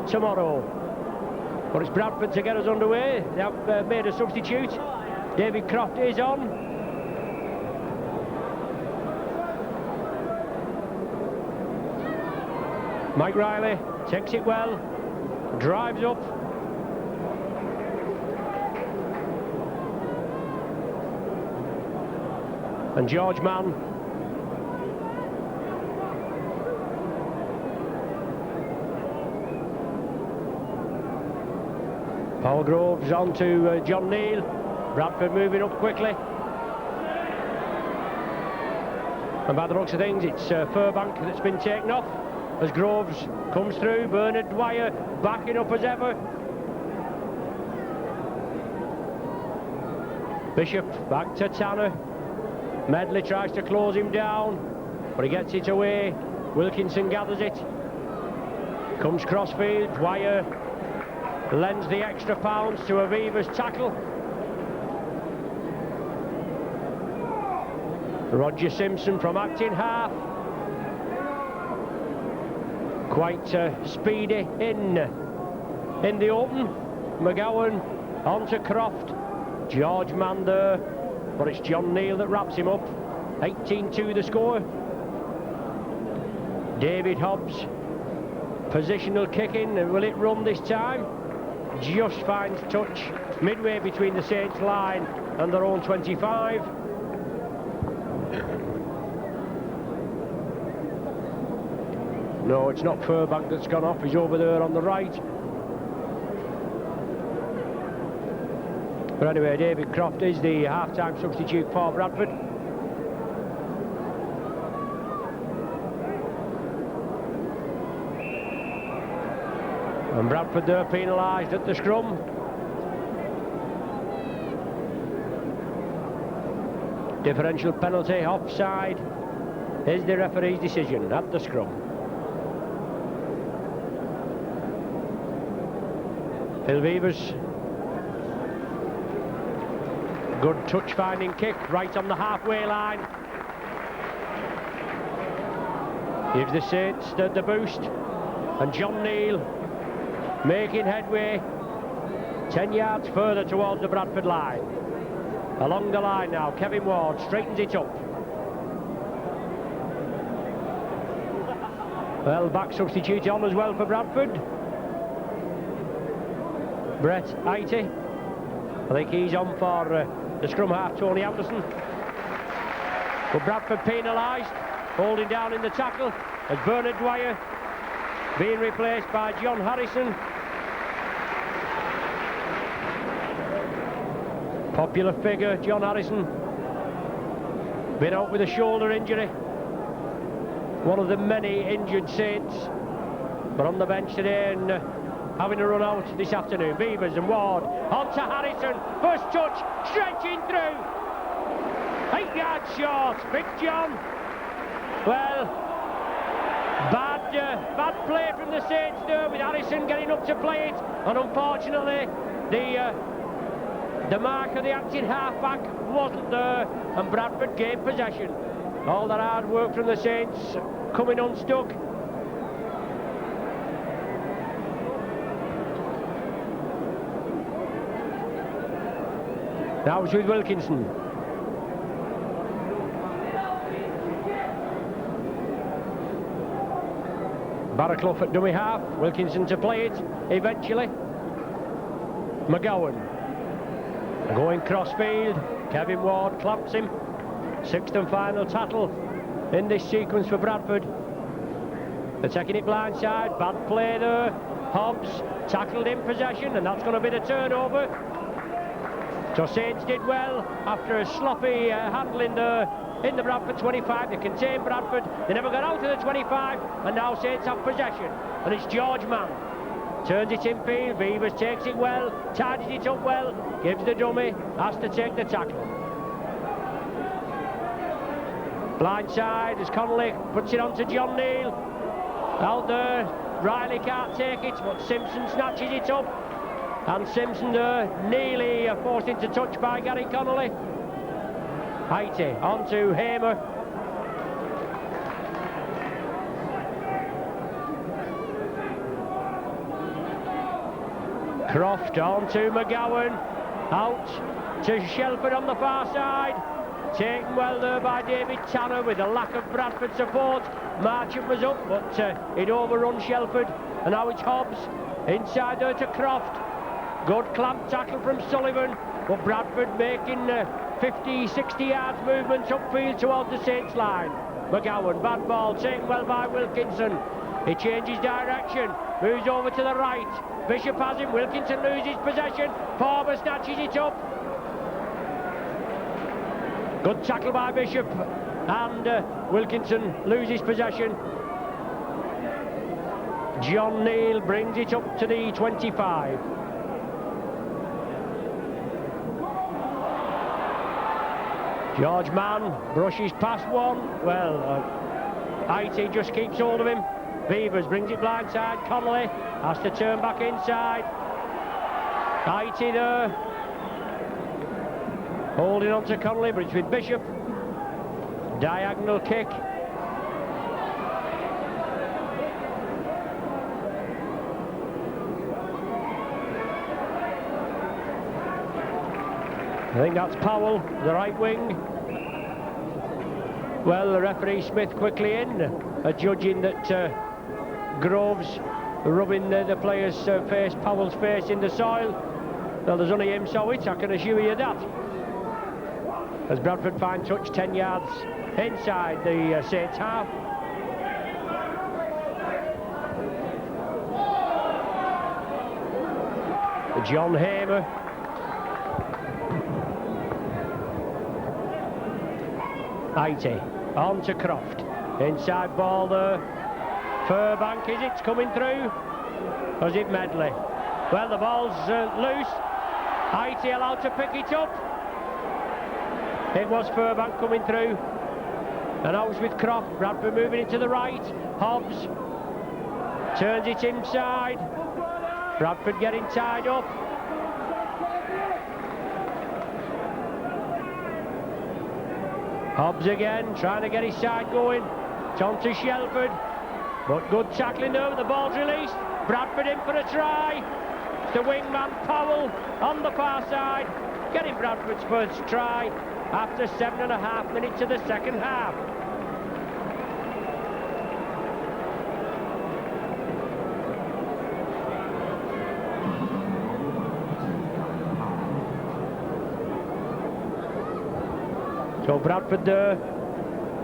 [SPEAKER 1] tomorrow. But it's Bradford to get us underway. They have made a substitute. David Croft is on. Mike Riley takes it well, drives up. And George Mann Paul Groves on to John Neal. Bradford moving up quickly. And by the looks of things, it's Furbank that's been taken off as Groves comes through. Bernard Dwyer backing up as ever. Bishop back to Tanner. Medley tries to close him down, but he gets it away. Wilkinson gathers it. Comes crossfield. Dwyer lends the extra pounds to Aviva's tackle. Roger Simpson from acting half. Quite speedy in the open. McGowan on to Croft. George Mann there, but it's John Neal that wraps him up. 18-2 the score. David Hobbs, positional kicking, and will it run this time? Just finds touch midway between the Saints line and their own 25. No, it's not Furbank that's gone off, he's over there on the right. But anyway, David Croft is the half-time substitute for Bradford. And Bradford there penalised at the scrum. Differential penalty, offside, is the referee's decision at the scrum. Phil Beavers. Good touch-finding kick right on the halfway line. Gives the Saints the boost. And John Neal making headway 10 yards further towards the Bradford line. Along the line now, Kevin Ward straightens it up. Well, back substitute on as well for Bradford. Brett Ighty. I think he's on for the scrum half, Tony Anderson. But Bradford penalised, holding down in the tackle as Bernard Dwyer being replaced by John Harrison. Popular figure, John Harrison. Been out with a shoulder injury. One of the many injured Saints. But on the bench today and having a run out this afternoon. Beavers and Ward on to Harrison. First touch, stretching through. 8 yards short. Big John. Well, bad play from the Saints there with Harrison getting up to play it. And unfortunately, the mark of the acting half-back wasn't there. And Bradford gained possession. All that hard work from the Saints coming unstuck. Now it's with Wilkinson. Barraclough at dummy half. Wilkinson to play it eventually. McGowan going crossfield. Kevin Ward clamps him. Sixth and final tackle in this sequence for Bradford. They're taking it blindside. Bad play there. Hobbs tackled in possession, and that's going to be the turnover. So Saints did well after a sloppy handling there in the Bradford 25. They contained Bradford, they never got out of the 25, and now Saints have possession. And it's George Mann. Turns it in field, Beavers takes it well, tidies it up well, gives the dummy, has to take the tackle. Blindside as Connolly puts it on to John Neal. Out there, Riley can't take it, but Simpson snatches it up. And Simpson nearly forced into touch by Gary Connolly. Ighty on to Hamer. Croft on to McGowan. Out to Shelford on the far side. Taken well there by David Tanner with a lack of Bradford support. Marchant was up, but he'd overrun Shelford. And now it's Hobbs inside there to Croft. Good clamp tackle from Sullivan, but Bradford making 50, 60 yards movements upfield towards the Saints line. McGowan, bad ball, taken well by Wilkinson. He changes direction, moves over to the right. Bishop has him. Wilkinson loses possession. Farber snatches it up. Good tackle by Bishop, and Wilkinson loses possession. John Neal brings it up to the 25. George Mann brushes past one. Well, IT just keeps hold of him. Beavers brings it blindside. Connolly has to turn back inside. IT there, holding on to Connolly, but it's with Bishop. Diagonal kick. I think that's Powell, the right wing. Well, the referee Smith quickly in, judging that Groves rubbing the player's face, Powell's face in the soil. Well, there's only him saw it, I can assure you that. As Bradford fine touch 10 yards inside the Saints half. John Hamer. IT on to Croft. Inside ball there. Furbank, is it coming through? Or is it Medley? Well, the ball's loose. IT allowed to pick it up. It was Furbank coming through. And now it's with Croft. Bradford moving it to the right. Hobbs turns it inside. Bradford getting tied up. Hobbs again, trying to get his side going. It's on to Shelford. But good tackling there, the ball's released. Bradford in for a try. The wingman Powell on the far side, getting Bradford's first try after 7.5 minutes of the second half. So Bradford there,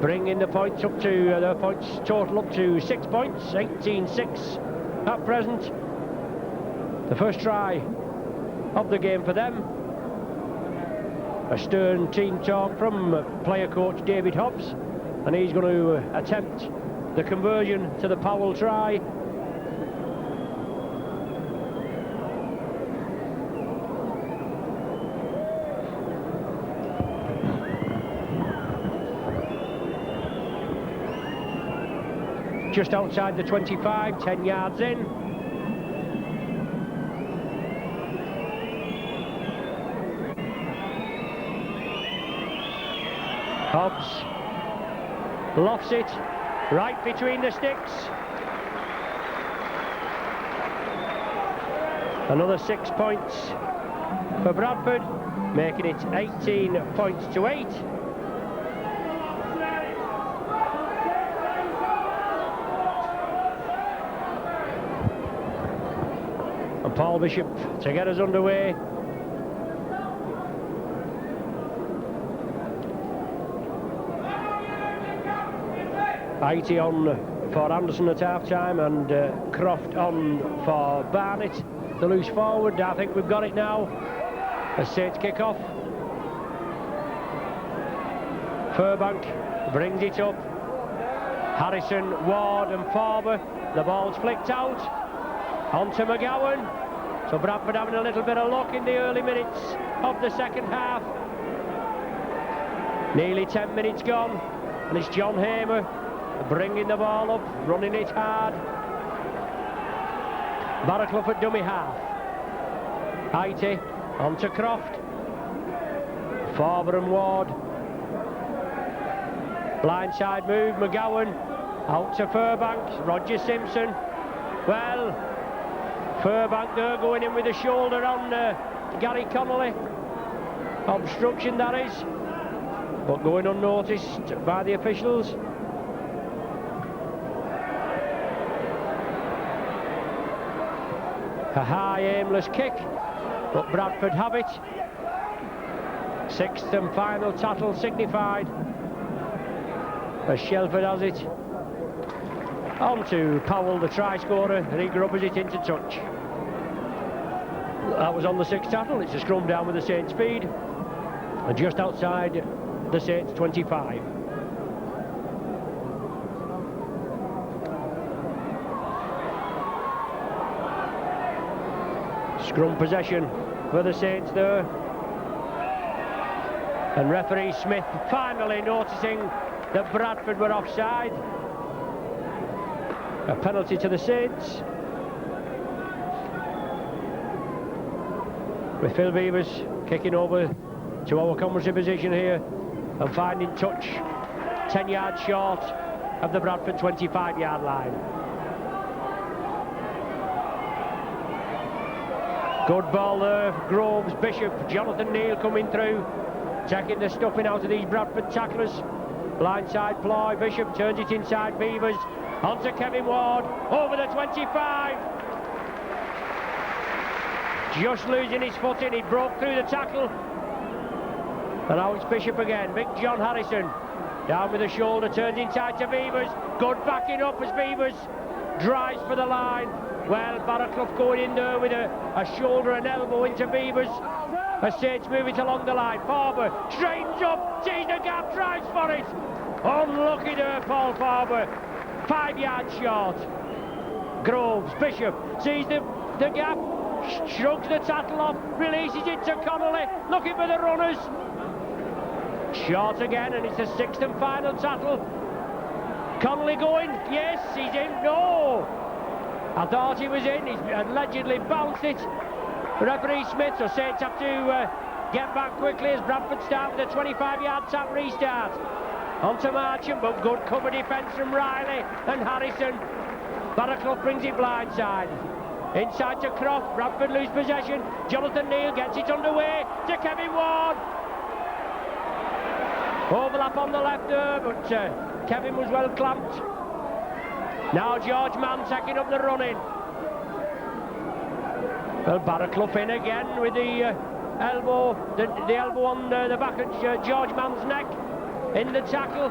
[SPEAKER 1] bringing the points up to, their points total up to 6 points, 18-6 at present. The first try of the game for them. A stern team talk from player coach David Hobbs, and he's going to attempt the conversion to the Powell try. Just outside the 25, 10 yards in. Hobbs lofts it right between the sticks. Another 6 points for Bradford, making it 18 points to 8. And Paul Bishop to get us underway. IT on for Anderson at half-time, and Croft on for Barnett. The loose forward, I think we've got it now. A Saints kick-off. Furbank brings it up. Harrison, Ward and Farber. The ball's flicked out. On to McGowan. So Bradford having a little bit of luck in the early minutes of the second half. Nearly 10 minutes gone, and it's John Hamer bringing the ball up, running it hard. Barraclough at dummy half. IT on to Croft. Farber and Ward. Blindside move, McGowan out to Furbank. Roger Simpson. Well, Furbank there going in with a shoulder on Gary Connolly. Obstruction, that is, but going unnoticed by the officials. A high aimless kick, but Bradford have it. Sixth and final tackle signified as Shelford has it. On to Powell, the try scorer, and he grubbers it into touch. That was on the 6th tackle. It's a scrum down with the Saints feed, and just outside the Saints 25. Scrum possession for the Saints there, and referee Smith finally noticing that Bradford were offside. A penalty to the Saints, with Phil Beavers kicking over to our commentary position here and finding touch 10 yards short of the Bradford 25-yard line. Good ball there, Groves, Bishop, Jonathan Neal coming through, taking the stuffing out of these Bradford tacklers. Blindside ploy, Bishop turns it inside Beavers, onto Kevin Ward, over the 25. Just losing his footing, he broke through the tackle. And now it's Bishop again, Big John Harrison, down with the shoulder, turns inside to Beavers. Good backing up as Beavers drives for the line. Well, Barraclough going in there with a shoulder and elbow into Beavers. As Saints move it along the line. Farber straightens up, sees the gap, drives for it. Unlucky there, Paul Farber. 5 yards short. Groves, Bishop sees the gap, shrugs the tackle off, releases it to Connolly, looking for the runners. Short again, and it's the 6th and final tackle. Connolly going, yes, he's in, no! I thought he was in, he's allegedly bounced it. Referee Smith, so Saints have to get back quickly as Bradford start with a 25-yard tap restart. Onto Marchant, but good cover defence from Riley and Harrison. Barraclough brings it blindside. Inside to Croft, Bradford lose possession. Jonathan Neal gets it underway to Kevin Ward. Overlap on the left there, but Kevin was well clamped. Now George Mann taking up the running. Well, Barraclough in again with the elbow, the elbow on the back of George Mann's neck in the tackle.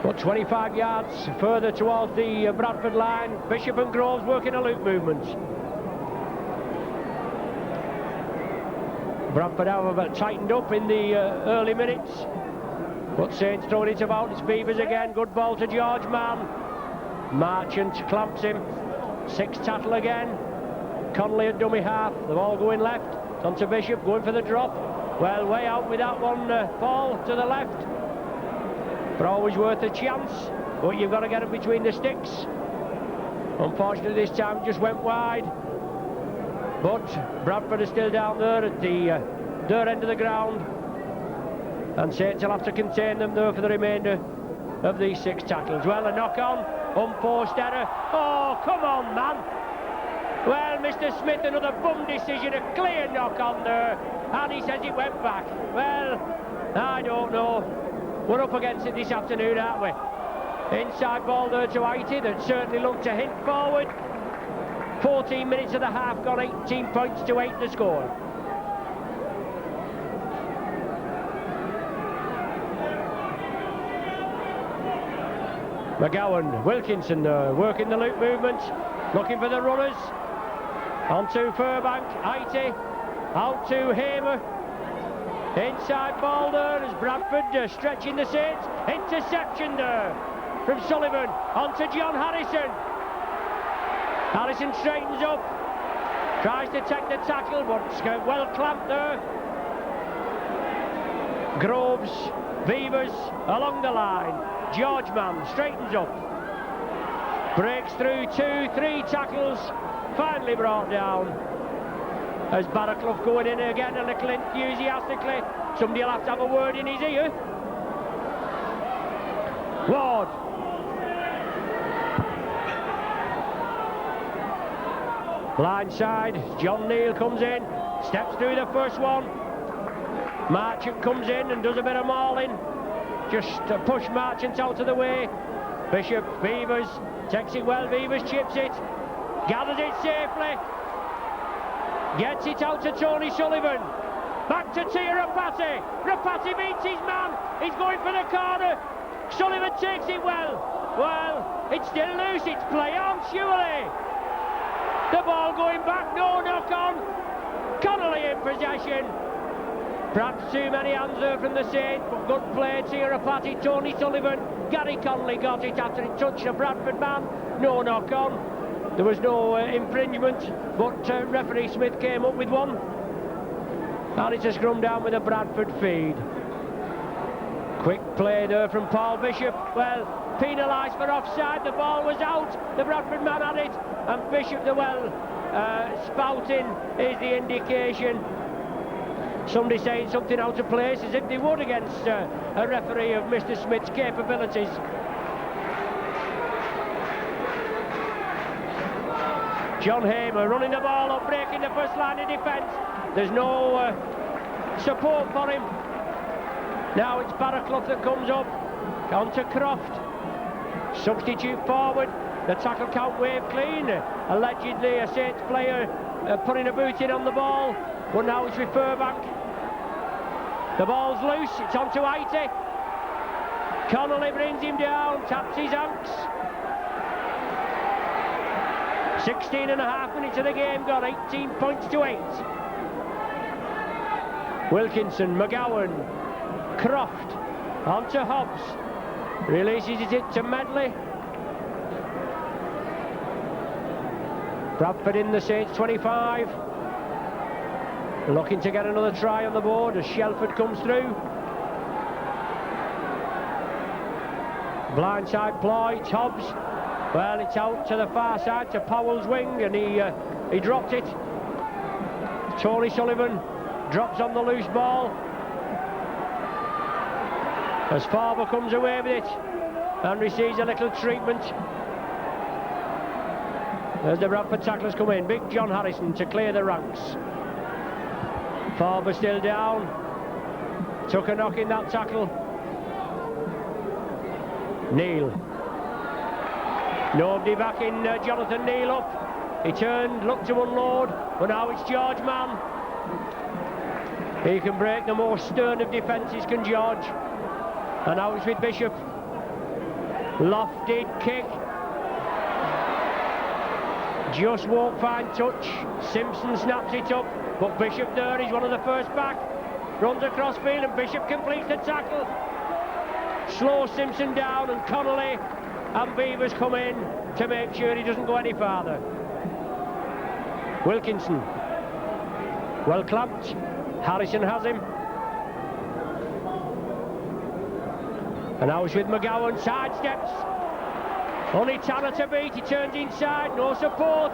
[SPEAKER 1] But 25 yards further towards the Bradford line, Bishop and Groves working a loop movement. Bradford, however, tightened up in the early minutes. But Saints throwing it about, it's Beavers again, good ball to George Mann. Marchant clamps him, 6th tackle again. Connolly at dummy half, the ball going left, it's on to Bishop, going for the drop. Well, way out with that one, fall to the left. But always worth a chance, but you've got to get it between the sticks. Unfortunately this time just went wide. But Bradford is still down there at the their end of the ground. And Saints will have to contain them there for the remainder of these 6 tackles. Well, a knock-on, unforced error. Oh, come on, man. Well, Mr. Smith, another bum decision, a clear knock-on there. And he says it went back. Well, I don't know. We're up against it this afternoon, aren't we? Inside ball there to Haiti, that certainly looked to hint forward. 14 minutes of the half gone, 18 points to 8 the score. McGowan, Wilkinson working the loop movement, looking for the runners. Onto Furbank, Haiti, out to Hamer. Inside ball there as Bradford stretching the Saints. Interception there from Sullivan, onto John Harrison. Harrison straightens up, tries to take the tackle, but well clamped there. Groves, Beavers along the line. George Mann straightens up, breaks through 2-3 tackles, finally brought down. As Barraclough going in again a little enthusiastically. Somebody will have to have a word in his ear. Ward. Blindside, John Neal comes in, steps through the first one. Marchant comes in and does a bit of mauling. Just to push Marchant out of the way. Bishop, Beavers, takes it well, Beavers chips it, gathers it safely, gets it out to Tony Sullivan, back to Tia Rapati. Rapati beats his man, he's going for the corner, Sullivan takes it well, it's still loose, it's play on surely. The ball going back, no knock on. Connolly in possession. Perhaps too many hands there from the Saints, but good play. Tierapati, Tony Sullivan, Gary Connolly got it after it touched a Bradford man. No knock on. There was no infringement, but referee Smith came up with one. And it's a scrum down with a Bradford feed. Quick play there from Paul Bishop. Well, penalised for offside. The ball was out. The Bradford man had it. And Bishop, spouting is the indication. Somebody saying something out of place, as if they would against a referee of Mr. Smith's capabilities. John Hamer running the ball up, breaking the first line of defence. There's no support for him. Now it's Barraclough that comes up. On to Croft. Substitute forward. The tackle count wave clean. Allegedly a Saints player putting a boot in on the ball. But now it's with Furbank. The ball's loose. It's on to Haiti. Connolly brings him down. Taps his hanks. 16 and a half minutes of the game gone. 18 points to 8. Wilkinson, McGowan, Croft, on to Hobbs, releases it to Medley. Bradford in the Saints 25, looking to get another try on the board as Shelford comes through. Blindside ploy, Hobbs, well, it's out to the far side to Powell's wing, and he dropped it. Tony Sullivan drops on the loose ball as Farber comes away with it and receives a little treatment. As the Bradford tacklers come in, Big John Harrison to clear the ranks. Farber still down, took a knock in that tackle. Neil, nobody backing Jonathan Neil up. He turned, looked to unload, but now it's George Mann. He can break the most stern of defences, can George. And now it's with Bishop. Lofted kick. Just won't find touch. Simpson snaps it up, but Bishop there, he's one of the first back. Runs across field and Bishop completes the tackle. Slows Simpson down, and Connolly and Beavers come in to make sure he doesn't go any farther. Wilkinson. Well clamped. Harrison has him. And now it's with McGowan, sidesteps. Only Tanner to beat, he turns inside, no support.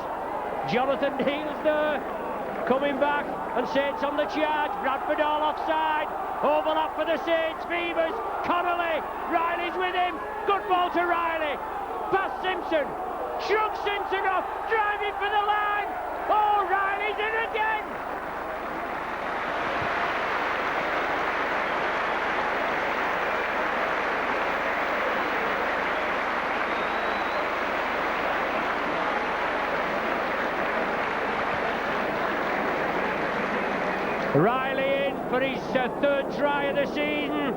[SPEAKER 1] Jonathan Neal's there, coming back, and Saints on the charge. Bradford all offside. Overlap for the Saints, Beavers, Connolly, Riley's with him. Good ball to Riley. Past Simpson, shrugs Simpson off, driving for the line. Oh, Riley's in again. Riley in for his third try of the season.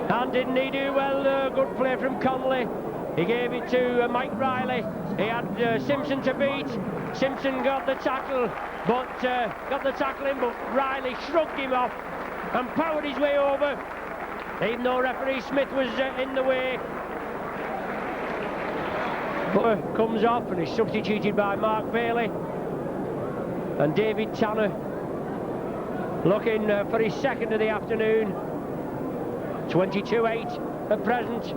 [SPEAKER 1] And didn't he do well? Good play from Connolly. He gave it to Mike Riley. He had Simpson to beat. Simpson got the tackle, but Riley shrugged him off and powered his way over, even though referee Smith was in the way. Butler comes off and is substituted by Mark Bailey. And David Tanner looking for his second of the afternoon. 22-8 at present.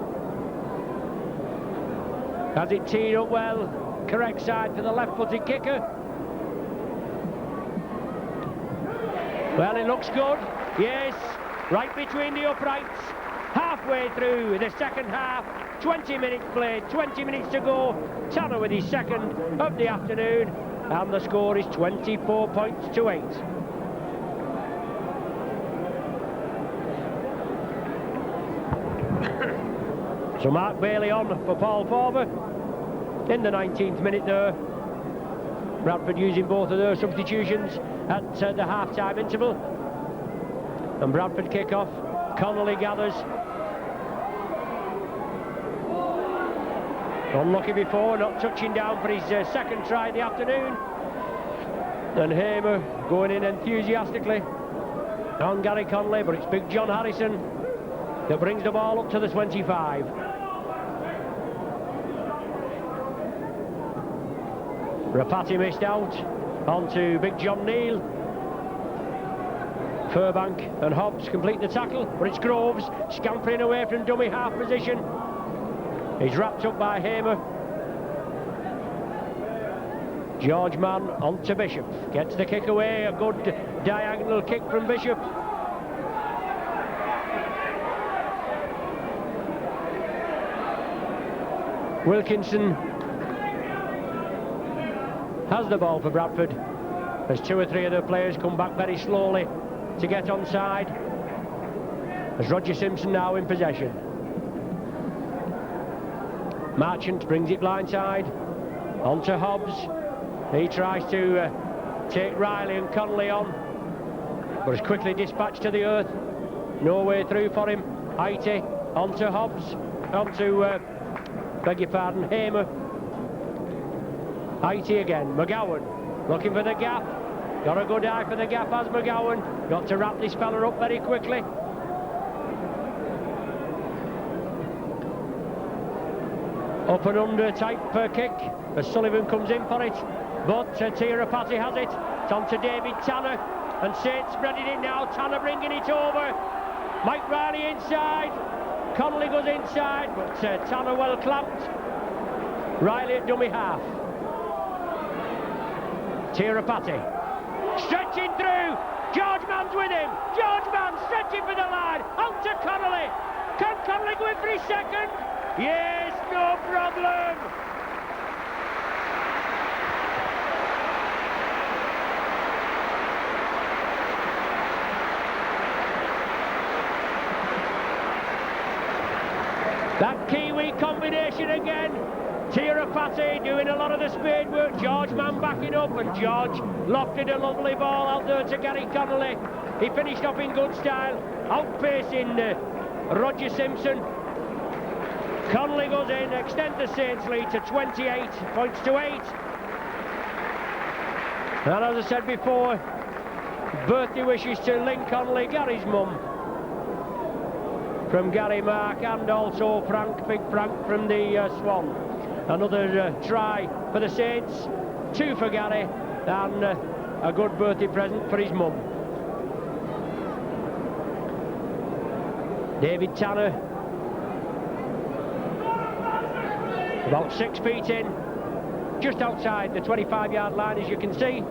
[SPEAKER 1] Has it teed up well. Correct side for the left-footed kicker. Well, it looks good. Yes, right between the uprights. Halfway through the second half. 20 minutes played, 20 minutes to go. Tanner with his second of the afternoon. And the score is 24 points to 8. So Mark Bailey on for Paul Farber in the 19th minute there. Bradford using both of their substitutions at the half-time interval. And Bradford kick-off. Connolly gathers. Unlucky before, not touching down for his second try in the afternoon. And Hamer going in enthusiastically on Gary Connolly, but it's Big John Harrison that brings the ball up to the 25. Rapati missed out, on to Big John Neal. Furbank and Hobbs complete the tackle, but it's Groves scampering away from dummy half position. He's wrapped up by Hamer. George Mann on to Bishop, gets the kick away, a good diagonal kick from Bishop. Wilkinson has the ball for Bradford as two or three of their players come back very slowly to get onside, as Roger Simpson now in possession. Marchant brings it blindside on to Hobbs. He tries to take Riley and Connolly on, but is quickly dispatched to the earth. No way through for him. Haiti on to Hobbs, on to beg your pardon, Hamer. Haiti again, McGowan looking for the gap. Got a good eye for the gap as McGowan. Got to wrap this fella up very quickly. Up and under type kick as Sullivan comes in for it. But Tirapati has it. It's on to David Tanner. And Saint spreading it now. Tanner bringing it over. Mike Riley inside. Connolly goes inside, but Tanner well clamped. Riley at dummy half. Tirapati stretching through. George Mann's with him. George Mann stretching for the line. Out to Connolly. Can Connolly go in for his second? Yes, no problem. That Kiwi combination again. Tirapati doing a lot of the spade work. George Mann backing up, and George lofted a lovely ball out there to Gary Connolly. He finished off in good style, outpacing Roger Simpson. Connolly goes in, extend the Saints lead to 28 points to 8. And as I said before, birthday wishes to Lynn Connolly, Gary's mum, from Gary Mark, and also Frank, Big Frank from the Swan. Another try for the Saints, 2 for Gary, and a good birthday present for his mum. David Tanner, about 6 feet in, just outside the 25-yard line, as you can see.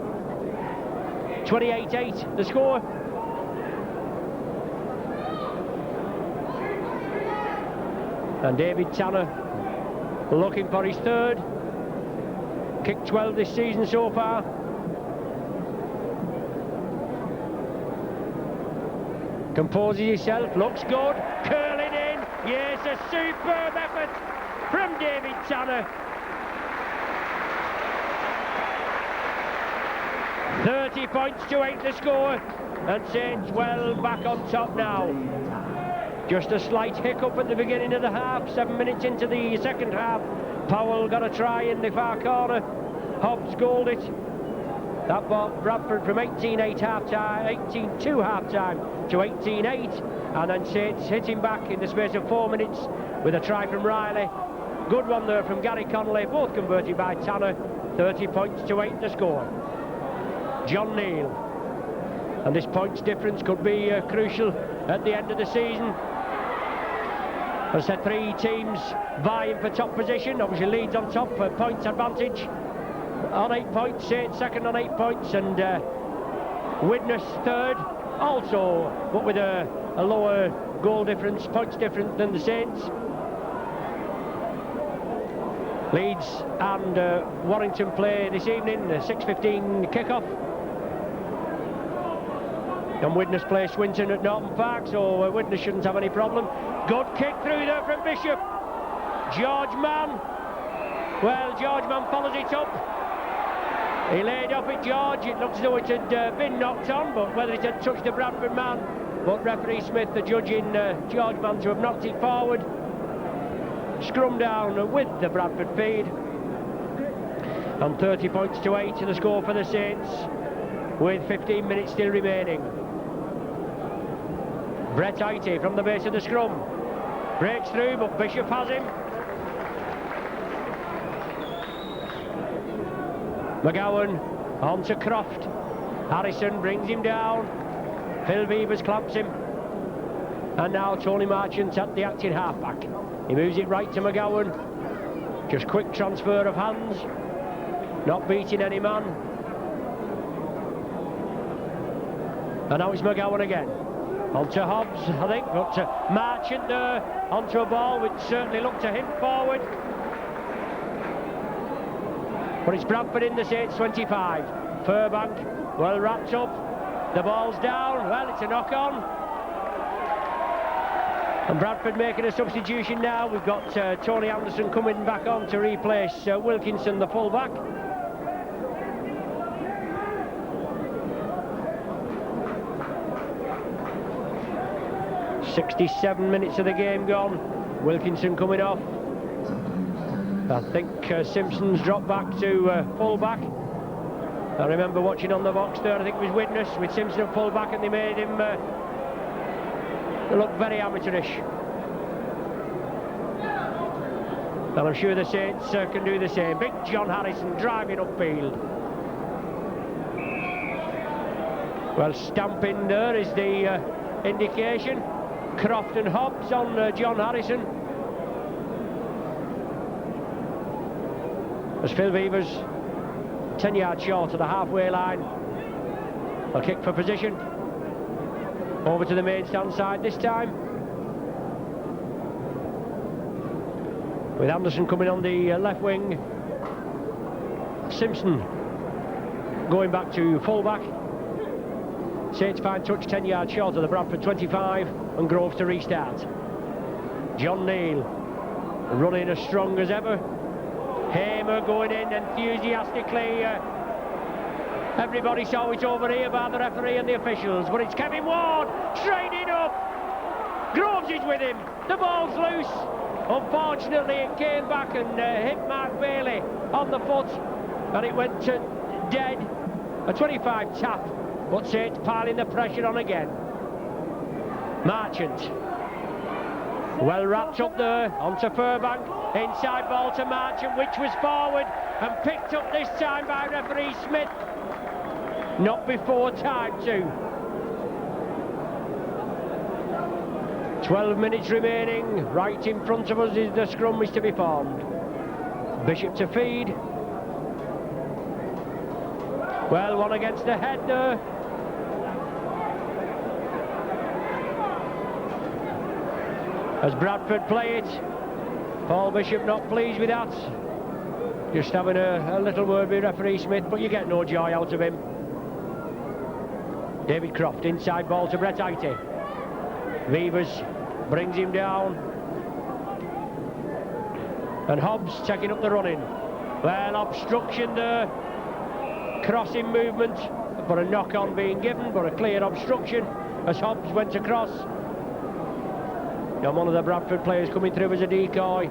[SPEAKER 1] 28-8 the score. And David Tanner looking for his third. Kicked 12 this season so far. Composes himself, looks good, curling in. Yes, a superb effort from David Tanner. 30 points to 8 the score, and Saints well back on top now. Just a slight hiccup at the beginning of the half, 7 minutes into the second half. Powell got a try in the far corner. Hobbs goaled it. That brought Bradford from 18-8 half-time, 18-2 half-time to 18-8. And then Saints hitting back in the space of 4 minutes with a try from Riley. Good one there from Gary Connolly, both converted by Tanner. 30 points to 8 the score. John Neal. And this points difference could be crucial at the end of the season. As I said, 3 teams vying for top position. Obviously Leeds on top, points advantage on 8 points, Saints second on 8 points, and Widnes third also, but with a lower goal difference, points difference than the Saints. Leeds and Warrington play this evening, the 6:15 kick-off. And Widnes play Swinton at Norton Park, so Widnes shouldn't have any problem. Good kick through there from Bishop. George Mann. Well, George Mann follows it up. He laid off at George. It looks as though it had been knocked on, but whether it had touched the Bradford man. But referee Smith, the judge in George Mann, to have knocked it forward. scrum down with the Bradford feed. And 30 points to 8 to the score for the Saints, with 15 minutes still remaining. Bradford from the base of the scrum. Breaks through, but Bishop has him. McGowan on to Croft. Harrison brings him down. Phil Beavers clamps him. And now Tony Marchant at the acting halfback. He moves it right to McGowan. Just quick transfer of hands. Not beating any man. And now it's McGowan again. On to Hobbs, I think, but Marchant there. Onto a ball which certainly looked to him forward. But it's Bradford in the Saints 25. Furbank, well wrapped up. The ball's down. Well, it's a knock-on. And Bradford making a substitution now. We've got Tony Anderson coming back on to replace Wilkinson, the full-back. "67 minutes of the game gone. Wilkinson coming off. I think Simpson's dropped back to full-back. I remember watching on the box there, I think it was Widnes with Simpson at full-back, and they made him look very amateurish. And I'm sure the Saints can do the same. Big John Harrison driving upfield. Well, stamping there is the indication. Croft and Hobbs on John Harrison. As Phil Beavers 10 yards short of the halfway line. A kick for position. Over to the main stand side this time. With Anderson coming on the left wing. Simpson going back to full-back. Saints fine touch 10 yards short of the Bradford 25, and Grove to restart. John Neal running as strong as ever. Hamer going in enthusiastically. Everybody saw it over here by the referee and the officials, but it's Kevin Ward training up. Groves is with him. The ball's loose. Unfortunately, it came back and hit Mark Bailey on the foot, and it went to dead. A 25 tap, but Saints piling the pressure on again. Marchant. Well wrapped up there, onto Furbank. Inside ball to Marchant, which was forward and picked up this time by referee Smith. Not before time too. 12 minutes remaining. Right in front of us is the scrum is to be formed. Bishop to feed. Well, one against the head there. As Bradford play it. Paul Bishop not pleased with that. Just having a little word with referee Smith, but you get no joy out of him. David Croft, inside ball to Brett Ighty. Beavers brings him down. And Hobbs taking up the running. Well, obstruction there. Crossing movement, but a knock-on being given, but a clear obstruction as Hobbs went across. And one of the Bradford players coming through as a decoy.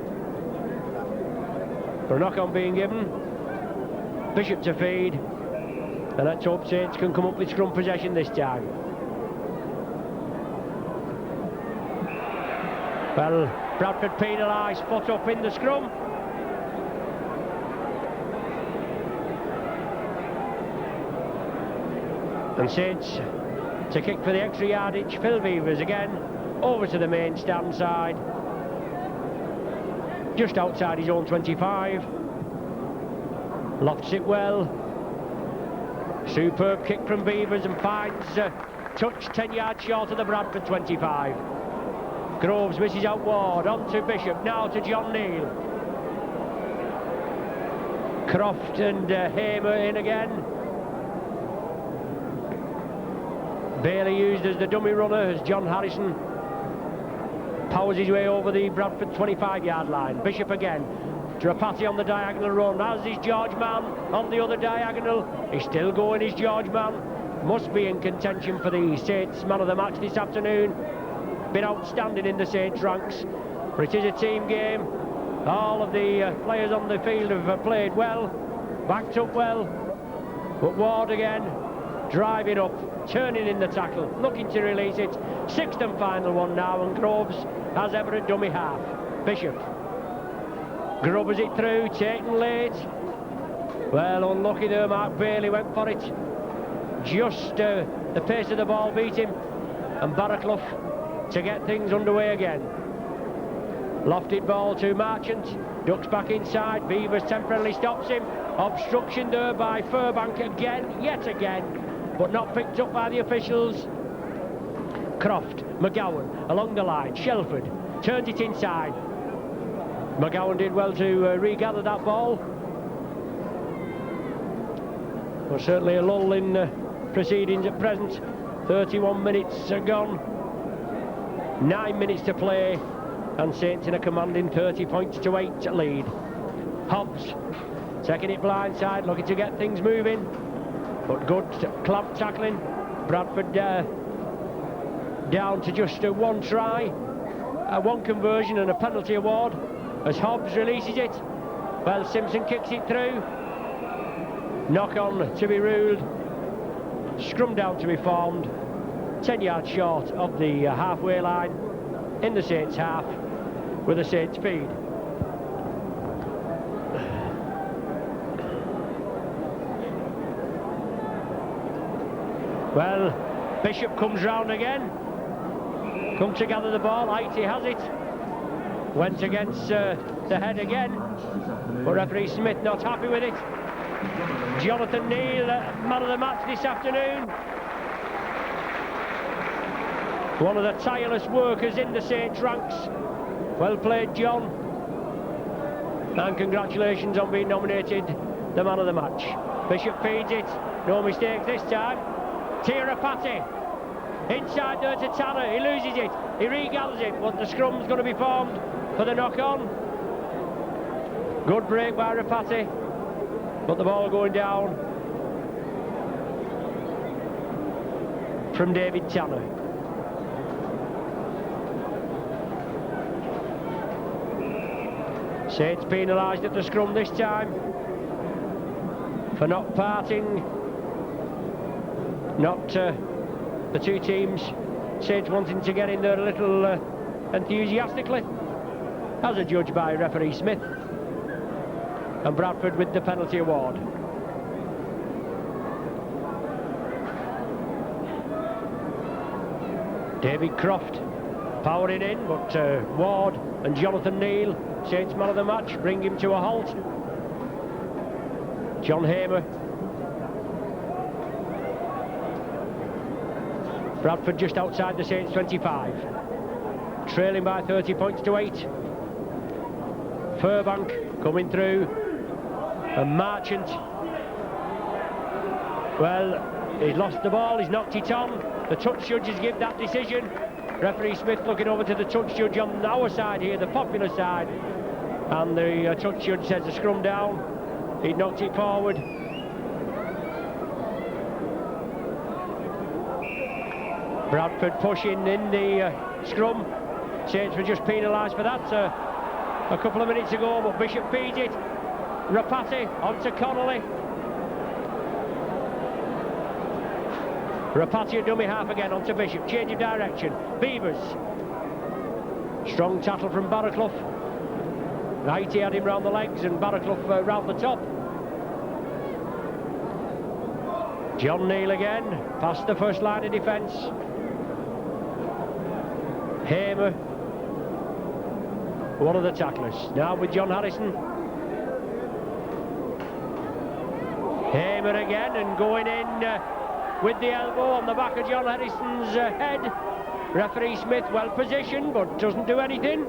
[SPEAKER 1] For a knock-on being given. Bishop to feed. And let's hope Saints can come up with scrum possession this time. Well, Bradford penalised, foot up in the scrum. And Saints to kick for the extra yardage. Phil Beavers again. Over to the main stand side. Just outside his own 25. Lofts it well. Superb kick from Beavers and finds touch 10 yards short of the Bradford 25. Groves misses out Ward. On to Bishop. Now to John Neal. Croft and Hamer in again. Bailey used as the dummy runner as John Harrison powers his way over the Bradford 25-yard line. Bishop again. Drapati on the diagonal run, as is George Mann on the other diagonal. He's still going, is George Mann. Must be in contention for the Saints man of the match this afternoon. Been outstanding in the Saints ranks. But it is a team game. All of the players on the field have played well, backed up well, but Ward again, driving up, turning in the tackle, looking to release it. Sixth and final one now, and Groves has ever a dummy half. Bishop grubbers it through, taken late. Well, unlucky there, Mark Bailey went for it. Just the pace of the ball beat him, and Barraclough to get things underway again. Lofted ball to Marchant, ducks back inside, Beavers temporarily stops him. Obstruction there by Furbank again, yet again, but not picked up by the officials. Croft, McGowan along the line, Shelford turned it inside. McGowan did well to regather that ball. Well, certainly a lull in proceedings at present. 31 minutes gone, 9 minutes to play, and Saints in a commanding 30 points to 8 lead. Hobbs taking it blindside, looking to get things moving, but good clamp tackling. Bradford down to just one try, one conversion and a penalty award as Hobbs releases it. Well, Simpson kicks it through. Knock on to be ruled. Scrum down to be formed. 10 yards short of the halfway line in the Saints half, with a Saints feed. Well, Bishop comes round again. Come to gather the ball. Haiti has it. Went against the head again, but referee Smith not happy with it. Jonathan Neal, man of the match this afternoon. One of the tireless workers in the Saints ranks. Well played, John. And congratulations on being nominated the man of the match. Bishop feeds it. No mistakes this time. Tirapati. Inside there to Tanner. He loses it. He regathers it. But the scrum's going to be formed for the knock-on. Good break by Rapati. But the ball going down from David Tanner. Saints penalised at the scrum this time for not parting. Not the two teams, Saints wanting to get in there a little enthusiastically, as adjudged by referee Smith, and Bradford with the penalty award. David Croft powering in, but Ward and Jonathan Neal, Saints man of the match, bring him to a halt. John Hamer. Bradford just outside the Saints 25, trailing by 30 points to 8. Furbank coming through, and Marchant, well, he's lost the ball, he's knocked it on. The touch judges give that decision. Referee Smith looking over to the touch judge on our side here, the popular side, and the touch judge says the scrum down. He knocked it forward. Bradford pushing in the scrum. Saints were just penalised for that a couple of minutes ago, but Bishop feeds it. Rapati onto Connolly. Rapati a dummy half again onto Bishop. Change of direction. Beavers. Strong tackle from Barraclough. Haiti had him round the legs and Barraclough round the top. John Neal again, past the first line of defence. Hamer, one of the tacklers. Now with John Harrison. Hamer again, and going in with the elbow on the back of John Harrison's head. Referee Smith well positioned, but doesn't do anything.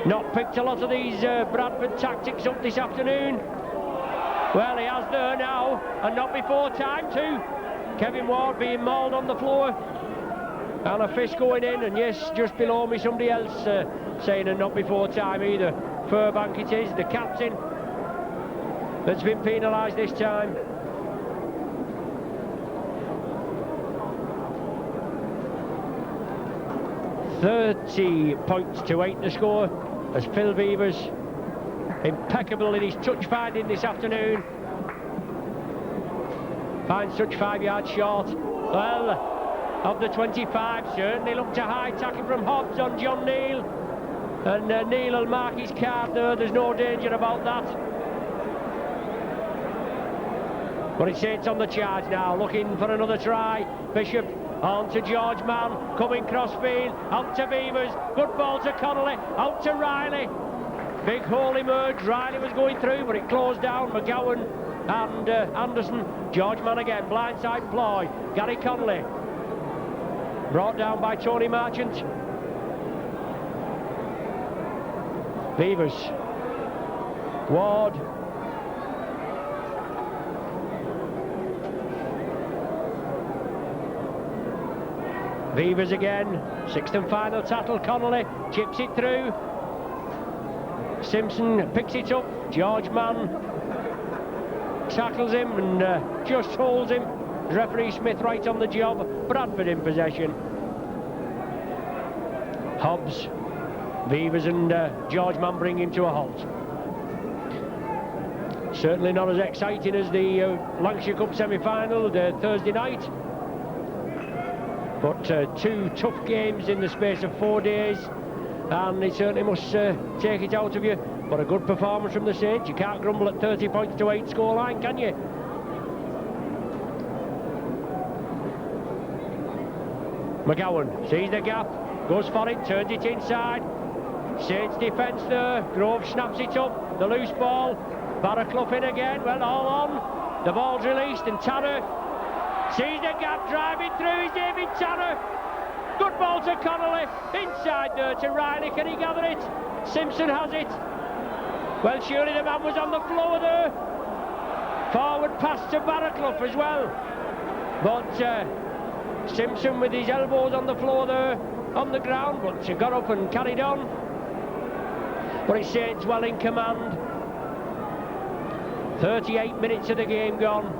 [SPEAKER 1] Not picked a lot of these Bradford tactics up this afternoon. Well, he has there now, and not before time too. Kevin Ward being mauled on the floor, and a fist going in, and yes, just below me somebody else saying and not before time either. Furbank it is, the captain, that's been penalised this time. £30 points to 8 the score. as Phil Beavers, impeccable in his touch finding this afternoon, finds touch 5 yards short. Well, of the 25, certainly looked a high tackle from Hobbs on John Neal, and Neal will mark his card there. There's no danger about that. But it's Saints on the charge now, looking for another try. Bishop on to George Mann, coming crossfield, out to Beavers, good ball to Connolly, out to Riley. Big hole emerged, Riley was going through, but it closed down. McGowan and Anderson. George Mann again, blindside ploy. Gary Connolly, brought down by Tony Marchant. Beavers, Ward, Beavers again, sixth and final tackle. Connolly chips it through. Simpson picks it up. George Mann tackles him and just holds him. Referee Smith right on the job. Bradford in possession. Hobbs, Beavers and George Mann bring him to a halt. Certainly not as exciting as the Lancashire Cup semi-final Thursday night. But two tough games in the space of 4 days, and it certainly must take it out of you. But a good performance from the Saints. You can't grumble at 30 points to 8 scoreline, can you? McGowan sees the gap, goes for it, turns it inside. Saints defence there. Grove snaps it up. The loose ball. Barraclough in again. Well, all on. The ball's released, and Tanner sees the gap, driving through. Is David Tanner. Good ball to Connolly. Inside there to Riley. Can he gather it? Simpson has it. Well, surely the man was on the floor there. Forward pass to Barraclough as well. But Simpson with his elbows on the floor there, on the ground, but got up and carried on. But it's Saints well in command. 38 minutes of the game gone.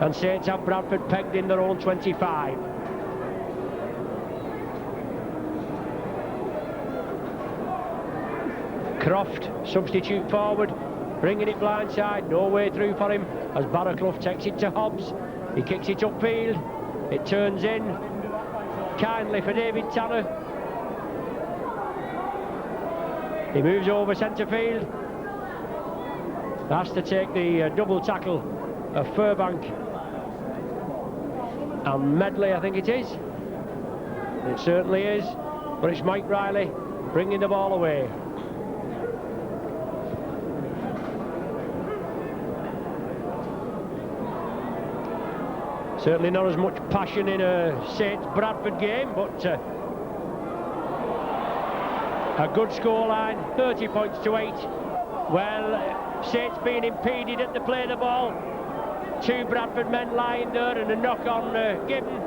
[SPEAKER 1] And Saints have Bradford pegged in their own 25. Croft, substitute forward, bringing it blindside, no way through for him as Barraclough takes it to Hobbs. He kicks it upfield, it turns in, kindly for David Tanner. He moves over centre field, has to take the double tackle of Furbank and Medley, I think it is. It certainly is, but it's Mike Riley bringing the ball away. Certainly not as much passion in a Saints Bradford game, but a good scoreline, 30 points to 8. Well, Saints being impeded at the play of the ball. 2 Bradford men lying there and a knock on Gibbon.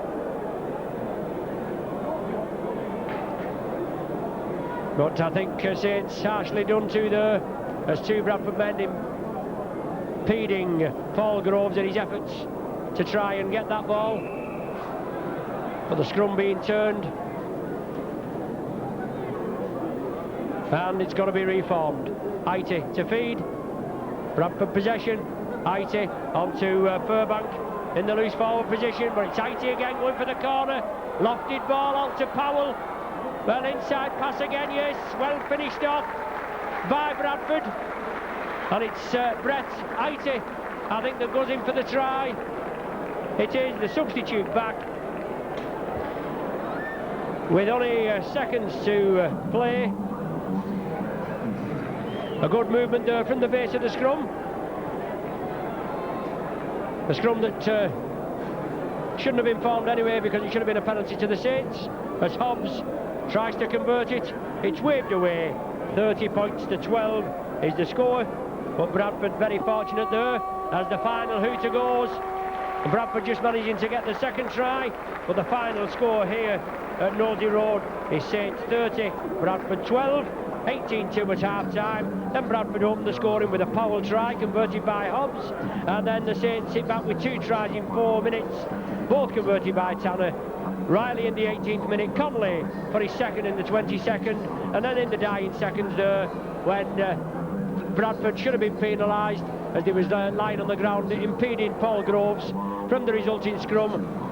[SPEAKER 1] But I think Saints harshly done to there as 2 Bradford men impeding Paul Groves in his efforts to try and get that ball. But the scrum being turned, and it's got to be reformed. Ighty to feed, Bradford possession. Ighty onto Furbank in the loose forward position, but it's Ighty again going for the corner. Lofted ball out to Powell. Well, inside pass again, yes, well finished off by Bradford. And it's Brett Ighty, I think, that goes in for the try. It is the substitute back with only seconds to play. A good movement there from the base of the scrum. A scrum that shouldn't have been formed anyway, because it should have been a penalty to the Saints. As Hobbs tries to convert it, it's waved away. 30 points to 12 is the score. But Bradford very fortunate there as the final hooter goes. And Bradford just managing to get the second try, but the final score here at Nosey Road is Saints 30, Bradford 12, 18-2 at half-time. Then Bradford opened the scoring with a Powell try converted by Hobbs, and then the Saints sit back with 2 tries in 4 minutes, both converted by Tanner. Riley in the 18th minute, Conley for his second in the 22nd, and then in the dying seconds there, when Bradford should have been penalised as they was lying on the ground impeding Paul Groves from the resulting scrum.